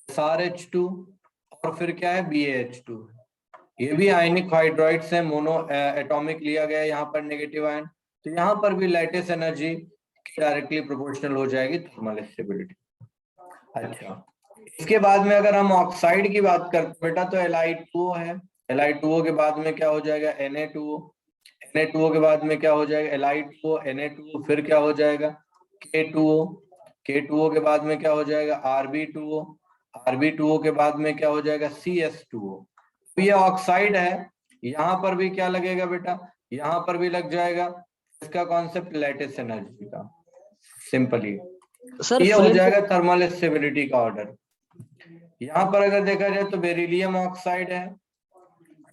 SrH2 और फिर क्या है BaH2। ये भी आयनिक हाइड्राइड्स है, मोनो एटॉमिक लिया गया है यहाँ पर नेगेटिव आयन, तो यहाँ पर भी लैटिस एनर्जी डायरेक्टली प्रोपोर्शनल हो जाएगी थर्मल स्टेबिलिटी। अच्छा, इसके बाद में अगर हम ऑक्साइड की बात करते हैं बेटा तो Li2O है, Li2O के बाद में क्या हो जाएगा Na2O, Na2O के बाद में क्या हो जाएगा Li2O, Na2O, फिर क्या हो जाएगा K2O, K2O के बाद में क्या हो जाएगा Rb2O, Rb2O के बाद में क्या हो जाएगा CS2O। तो ये ऑक्साइड है, यहाँ पर भी क्या लगेगा बेटा, यहाँ पर भी लग जाएगा इसका कॉन्सेप्ट लैटिस एनर्जी का, सिंपली सर ये हो फ्लेम जाएगा थर्मल स्टेबिलिटी का ऑर्डर। यहाँ पर अगर देखा जाए तो बेरिलियम ऑक्साइड है,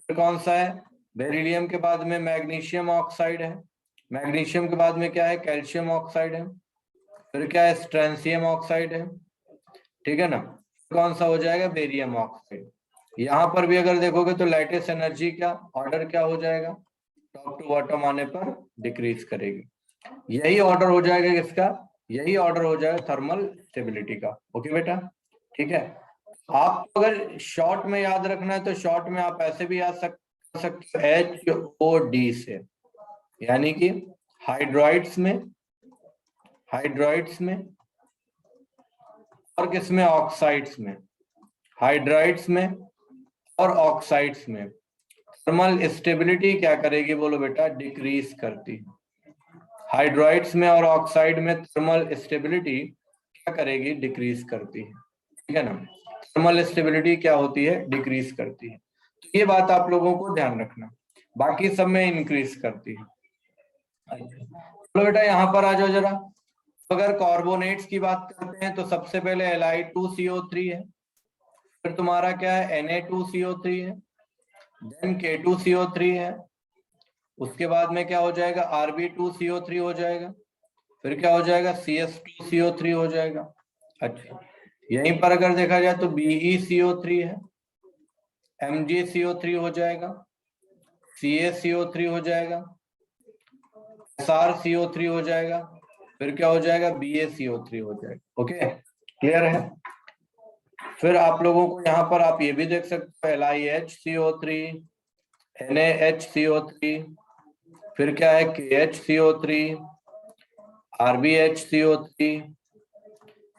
फिर कौन सा है, बेरिलियम के बाद में मैग्नीशियम ऑक्साइड है, मैग्नीशियम के बाद में क्या है कैल्शियम ऑक्साइड है, फिर क्या है स्ट्रेंशियम ऑक्साइड है, ठीक है ना, कौन सा हो जाएगा बेरियम ऑक्साइड। यहाँ पर भी अगर देखोगे तो लैटिस एनर्जी का ऑर्डर क्या हो जाएगा, टॉप टू बॉटम आने पर डिक्रीज करेगी। यही ऑर्डर हो जाएगा किसका, यही ऑर्डर हो जाएगा थर्मल स्टेबिलिटी का। ओके बेटा, ठीक है। आपको अगर शॉर्ट में याद रखना है तो शॉर्ट में आप ऐसे भी याद सकते हो HOD से, यानी कि हाइड्राइड्स में और किसमें ऑक्साइड्स में, हाइड्राइड्स में और ऑक्साइड्स में थर्मल स्टेबिलिटी क्या करेगी बोलो बेटा, डिक्रीज करती है। हाइड्राइड्स में और ऑक्साइड में थर्मल स्टेबिलिटी क्या करेगी, डिक्रीज करती है, ठीक है ना। थर्मल स्टेबिलिटी क्या होती है, डिक्रीज करती है, तो ये बात आप लोगों को ध्यान रखना, बाकी सब में इंक्रीज करती है। चलो बेटा यहाँ पर आ जाओ जरा। अगर कार्बोनेट्स की बात करते हैं तो सबसे पहले Li2CO3 है, फिर तुम्हारा क्या है Na2CO3 है, देन K2CO3 है, उसके बाद में क्या हो जाएगा Rb2CO3 हो जाएगा, फिर क्या हो जाएगा CS2CO3 हो जाएगा। अच्छा, यहीं पर अगर देखा जाए तो BeCO3 है, MgCO3 हो जाएगा, CaCO3 हो जाएगा, SrCO3 हो जाएगा, फिर क्या हो जाएगा BaCO3 हो जाएगा। ओके, क्लियर है। फिर आप लोगों को यहाँ पर आप ये भी देख सकते हो LiHCO3, NaHCO3, फिर क्या है KHCO3, RbHCO3,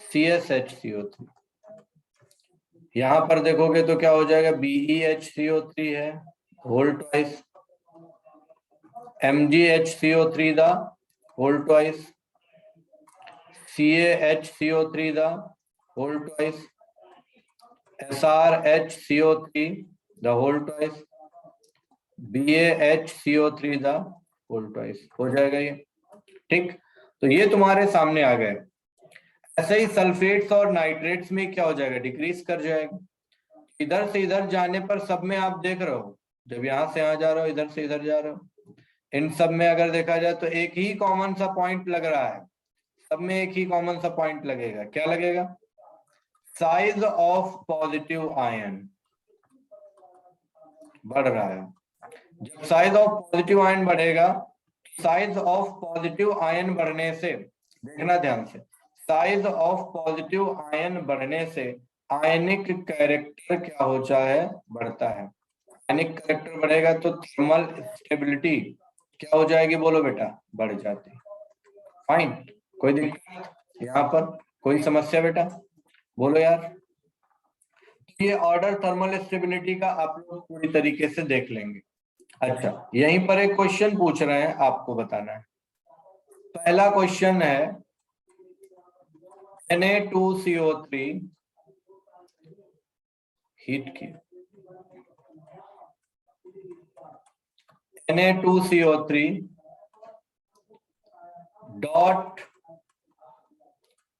CSHCO3। यहाँ पर देखोगे तो क्या हो जाएगा BeHCO3 है whole twice, MgHCO3 the whole twice, CaHCO3 the whole twice, SrHCO3 the whole twice, BaHCO3 the whole twice हो जाएगा ये, ठीक। तो ये तुम्हारे सामने आ गए। ऐसे ही सल्फेट्स और नाइट्रेट्स में क्या हो जाएगा, डिक्रीज कर जाएगा। इधर से इधर जाने पर सब में आप देख रहे हो, जब यहाँ से यहाँ जा रहे हो, इधर से इधर जा रहे हो, इन सब में अगर देखा जाए तो एक ही कॉमन सा पॉइंट लग रहा है, सब में एक ही कॉमन सा पॉइंट लगेगा। क्या लगेगा, साइज ऑफ पॉजिटिव आयन बढ़ रहा है। जब साइज ऑफ पॉजिटिव आयन बढ़ेगा, साइज ऑफ पॉजिटिव आयन बढ़ने से, देखना ध्यान से, साइज ऑफ पॉजिटिव आयन बढ़ने से आयनिक कैरेक्टर क्या होता है, बढ़ता है। आयनिक कैरेक्टर बढ़ेगा तो थर्मल स्टेबिलिटी क्या हो जाएगी बोलो बेटा, बढ़ जाती है। फाइन, कोई दिक्कत यहाँ पर, कोई समस्या बेटा, बोलो यार। ये ऑर्डर थर्मल स्टेबिलिटी का आप लोग पूरी तरीके से देख लेंगे। अच्छा, यहीं पर एक क्वेश्चन पूछ रहे हैं, आपको बताना है। पहला क्वेश्चन है Na2CO3 हीट किया, Na2CO3 डॉट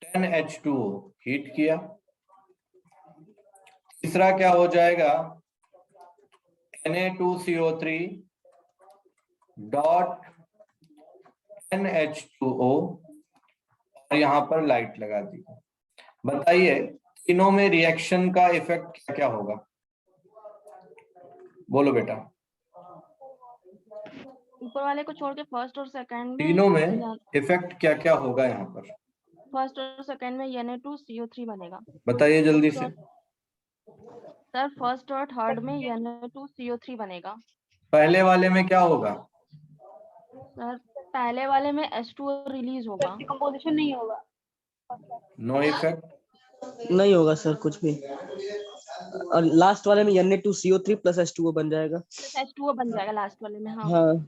10H2O हीट किया। तीसरा क्या हो जाएगा, Na2CO3 डॉट 10H2O और यहाँ पर लाइट लगा दी। बताइए तीनों में रिएक्शन का इफेक्ट क्या क्या होगा, बोलो बेटा। ऊपर वाले को छोड़ के फर्स्ट और सेकंड में तीनों में इफेक्ट क्या क्या होगा यहाँ पर, फर्स्ट और सेकंड में Na2CO3 बनेगा बताइए जल्दी से। सर। फर्स्ट और थर्ड में Na2CO3 बनेगा पहले वाले में क्या होगा? सर। पहले वाले में H2O रिलीज होगा, डिकम्पोजिशन नहीं होगा। नो इफेक्ट, नहीं होगा सर कुछ भी। और लास्ट वाले में Na2CO3 प्लस H2O बन जाएगा। H2O बन जाएगा लास्ट वाले में। हाँ, हाँ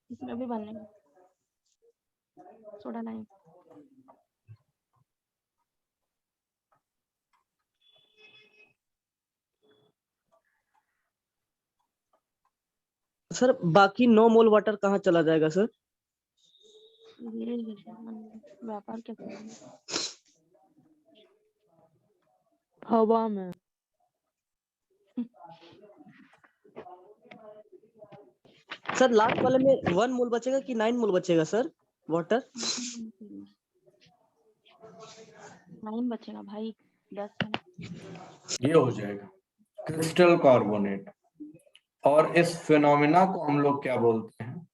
इसमें भी बनेगा सोडा लाइम। सर बाकी 9 मोल वाटर कहाँ चला जाएगा सर? व्यापार कैसे हवा में। सर लास्ट वाले में 1 मोल बचेगा कि 9 मोल बचेगा सर वाटर? 9 बचेगा भाई, 10 है। ये हो जाएगा क्रिस्टल कार्बोनेट। और इस फिनोमिना को हम लोग क्या बोलते हैं?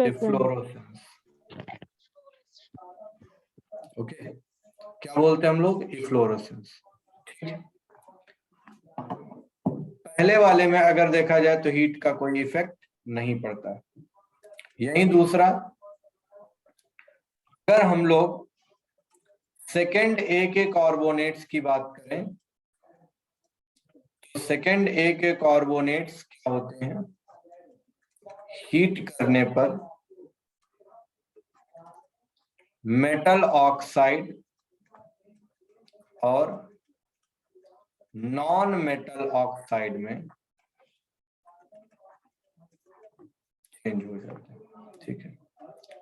इफ्लोरोसेंस। ओके, क्या बोलते हैं हम लोग? इफ्लोरोसेंस। ठीक है, पहले वाले में अगर देखा जाए तो हीट का कोई इफेक्ट नहीं पड़ता। यही दूसरा, अगर हम लोग सेकेंड ए के कार्बोनेट्स की बात करें तो सेकेंड ए के कार्बोनेट्स क्या होते हैं? हीट करने पर मेटल ऑक्साइड और नॉन मेटल ऑक्साइड में चेंज हो जाते हैं। ठीक है,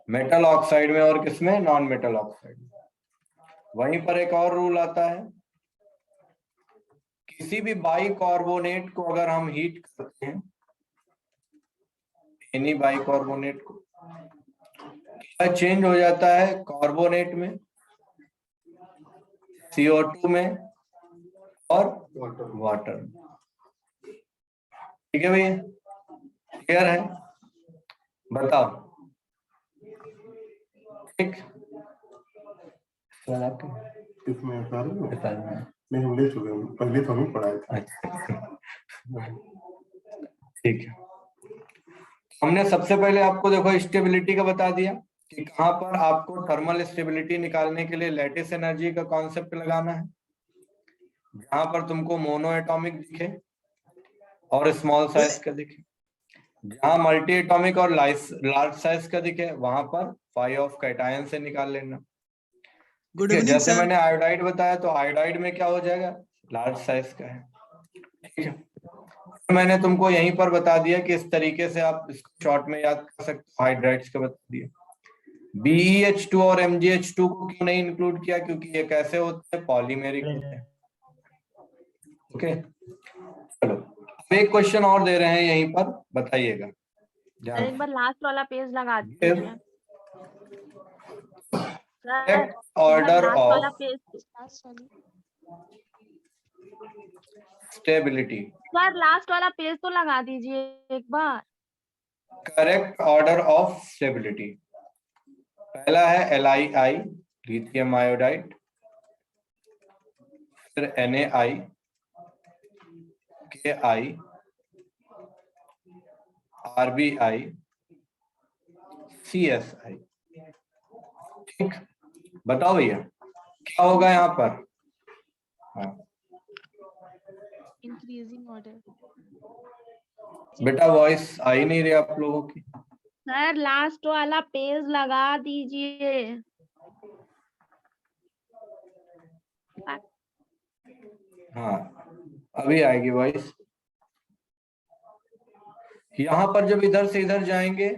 मेटल ऑक्साइड में और किसमें? नॉन मेटल ऑक्साइड में। वहीं पर एक और रूल आता है, किसी भी बाइकार्बोनेट को अगर हम हीट करते हैं, एनी बाइकार्बोनेट को, क्या चेंज हो जाता है? कार्बोनेट में, CO2 में और वाटर में। ठीक है भैया, क्लियर है? बताओ। ठीक, सवाल आपके? इसमें नहीं, हम ले चुके हैं, पहले तो हम पढ़ाए थे। ठीक है, हमने सबसे पहले आपको देखो स्टेबिलिटी का बता दिया कि कहां पर आपको थर्मल स्टेबिलिटी निकालने के लिए लैटिस एनर्जी का कॉन्सेप्ट लगाना है। जहां पर तुमको मोनो एटॉमिक दिखे और स्मॉल साइज का दिखे, जहां मल्टी एटॉमिक और लार्ज साइज का दिखे, वहां पर फाई ऑफ कैटायन से निकाल लेना। गुड इवनिंग जैसे सर। मैंने आयोडाइड बताया तो आयोडाइड में क्या हो जाएगा? लार्ज साइज का है। ठीक है, मैंने तुमको यहीं पर बता दिया कि इस तरीके से आप इसको शॉर्ट में याद कर सकते हो। हाइड्राइड्स का बता दिया। BeH2 और MgH2 को क्यों नहीं इंक्लूड किया? क्योंकि ये कैसे होते हैं? पॉलीमेरिक होते हैं। ओके, चलो एक क्वेश्चन और दे रहे हैं यहीं पर, बताइएगा। एक बार लास्ट वाला पेज लगा दीजिए ऑर्डर लास्ट वाला of page stability. Sir last वाला पेज तो लगा दीजिए एक बार। करेक्ट ऑर्डर ऑफ स्टेबिलिटी, पहला है LiI लिथियम आयोडाइड, फिर NaI, Ki, RbI, CSI। ठीक, बताओ भैया क्या होगा यहाँ पर? हाँ इंक्रीजिंग ऑर्डर। बेटा वॉइस आ ही नहीं रही आप लोगों की। सर लास्ट वाला पेज लगा दीजिए। हाँ अभी आएगी वॉइस। यहाँ पर जब इधर से इधर जाएंगे,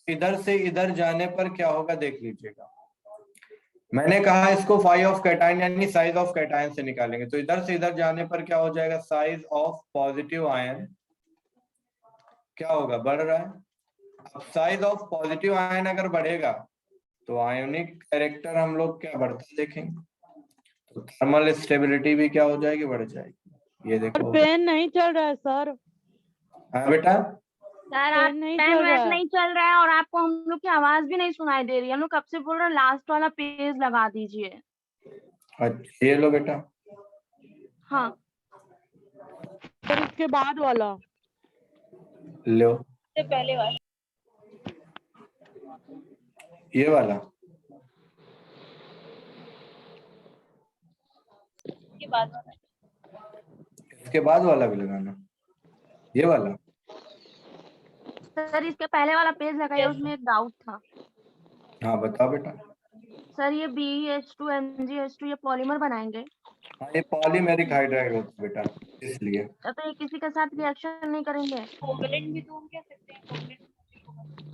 इधर से इधर जाने पर क्या होगा देख लीजिएगा। मैंने कहा इसको फाई ऑफ कैटायन यानी साइज ऑफ कैटायन से निकालेंगे, तो इधर से इधर जाने पर क्या हो जाएगा? साइज ऑफ पॉजिटिव आयन क्या होगा? बढ़ रहा है। अब साइज ऑफ पॉजिटिव आयन अगर बढ़ेगा तो आयोनिक कैरेक्टर हम लोग क्या बढ़ता देखेंगे, तो थर्मल स्टेबिलिटी भी क्या हो जाएगी? बढ़ जाएगी। ये देखो। पेन नहीं चल रहा है सर। हाँ बेटा, सर आप पेन नहीं पेन चल वेन रहा है। नहीं चल रहा है और आपको हम लोग की आवाज भी नहीं सुनाई दे रही है। हम लोग कब से बोल रहे हैं लास्ट वाला पेज लगा दीजिए। अच्छा ये लो बेटा। हाँ सर इसके बाद वाला। लो से पहले वाला। ये वाला। के बाद वाला। इसके बाद वाला भी लगाना, ये वाला। सर इसके पहले वाला पेज लगाइए, उसमें एक डाउट था। हाँ बताओ बेटा। सर ये BeH2 MgH2 ये पॉलीमर बनाएंगे, हाँ ये पॉलीमेरिक हाइड्राइड होता है बेटा, इसलिए। तो ये किसी के साथ रिएक्शन नहीं करेंगे? कोवलेंट भी तो हम कह सकते हैं, कोवलेंट।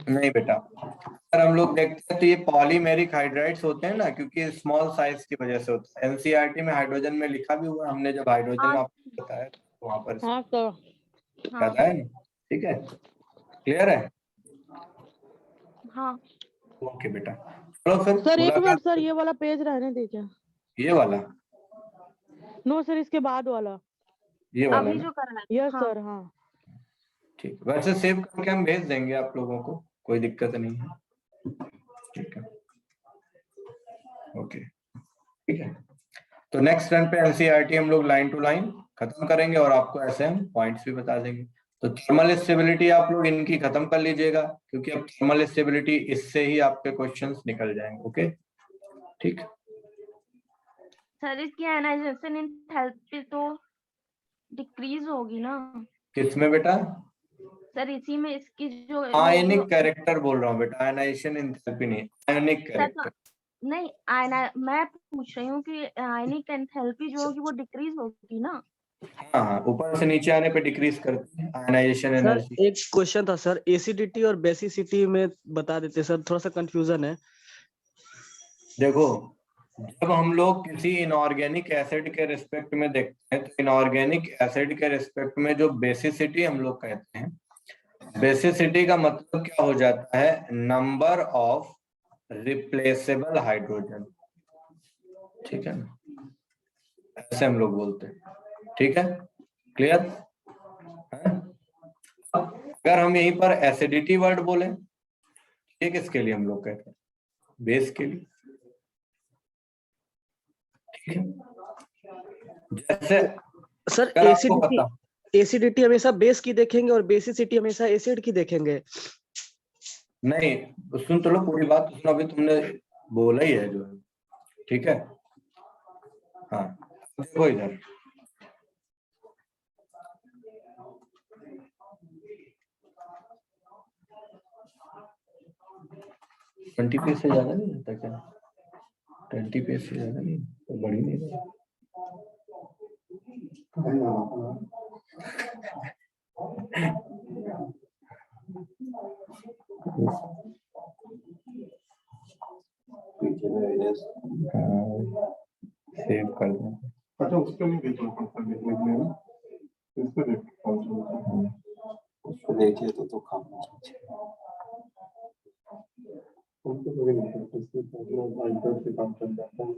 नहीं बेटा, अगर हम लोग देखते हैं तो ये पॉलीमेरिक हाइड्राइड्स होते हैं ना, क्योंकि स्मॉल साइज की वजह से होता है। एनसीईआरटी में हाइड्रोजन में लिखा भी हुआ है, हमने जब हाइड्रोजन हाँ। आपको बताया तो वहां पर हाँ सर। याद है ना? ठीक है, क्लियर है? हाँ ओके बेटा, चलो फिर सर एक मिनट मुलाकात। सर, ये वाला पेज रहने दीजिए। ये वाला? नो सर, इसके बाद वाला। ये वाला अभी ना? जो करना है। यस हाँ। सर। हाँ ठीक, वैसे सेव करके हम भेज देंगे आप लोगों को, कोई दिक्कत नहीं है। ठीक है, ओके ठीक है। तो नेक्स्ट रन पे एनसीईआरटी हम लोग लाइन टू लाइन खत्म करेंगे और आपको ऐसे हम पॉइंट्स भी बता देंगे। तो थर्मल स्टेबिलिटी आप लोग इनकी खत्म कर लीजिएगा, क्योंकि अब थर्मल स्टेबिलिटी इससे ही आपके क्वेश्चंस निकल जाएंगे। ओके ठीक। सर इसकी आयनाइजेशन एंथैल्पी तो डिक्रीज होगी ना? किसमें बेटा? सर इसी में इसकी जो आयनिक कैरेक्टर बोल रहा हूँ बेटा, आयनाइजेशन एंथैल्पी नहीं, आयनिक सर कैरेक्टर। नहीं मैं पूछ रही हूँ कि आयनिक एंथैल्पी जो होगी वो डिक्रीज होगी ना? हाँ हाँ, ऊपर से नीचे आने पे डिक्रीज करते हैं आयनाइजेशन सर एनर्जी। एक क्वेश्चन था सर, एसिडिटी और बेसिसिटी में बता देते सर, थोड़ा सा कंफ्यूजन है। देखो, जब हम लोग किसी इनऑर्गेनिक एसिड के रिस्पेक्ट में देखते हैं तो इनऑर्गेनिक एसिड के रिस्पेक्ट में जो बेसिसिटी हम लोग कहते हैं, बेसिसिटी का मतलब क्या हो जाता है? Number of replaceable hydrogen. ठीक है ना, ऐसे हम लोग बोलते हैं। ठीक है, क्लियर है? अगर हम यहीं पर एसिडिटी वर्ड बोले, ये किसके लिए हम लोग कहते हैं? बेस के लिए। ठीक है, जैसे सर अगर आपको पता, एसिडिटी हमेशा बेस की देखेंगे और बेसिसिटी हमेशा एसिड की देखेंगे। नहीं सुन तो लो पूरी बात, सुनो, अभी तुमने बोला ही है जो है। ठीक है, हाँ देखो इधर, ट्वेंटी पेज से ज्यादा नहीं होता क्या? 20 पेज से ज्यादा नहीं तो बढ़ ही नहीं रहा। सेव कर दो। अच्छा उसको नहीं देखना पड़ता, देखने के लिए ना, इसको देखो, उसको देखिए तो काम उनको कोई नहीं करता, इससे पहले आइपैड से काम कर जाता है।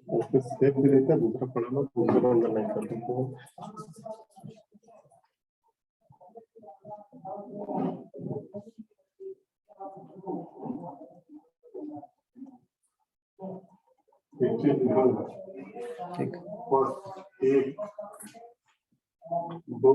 उसको सेव भी रहता है, दूसरा पढ़ना, दूसरा अंडरलाइन कर देते हैं। ठीक, 1 2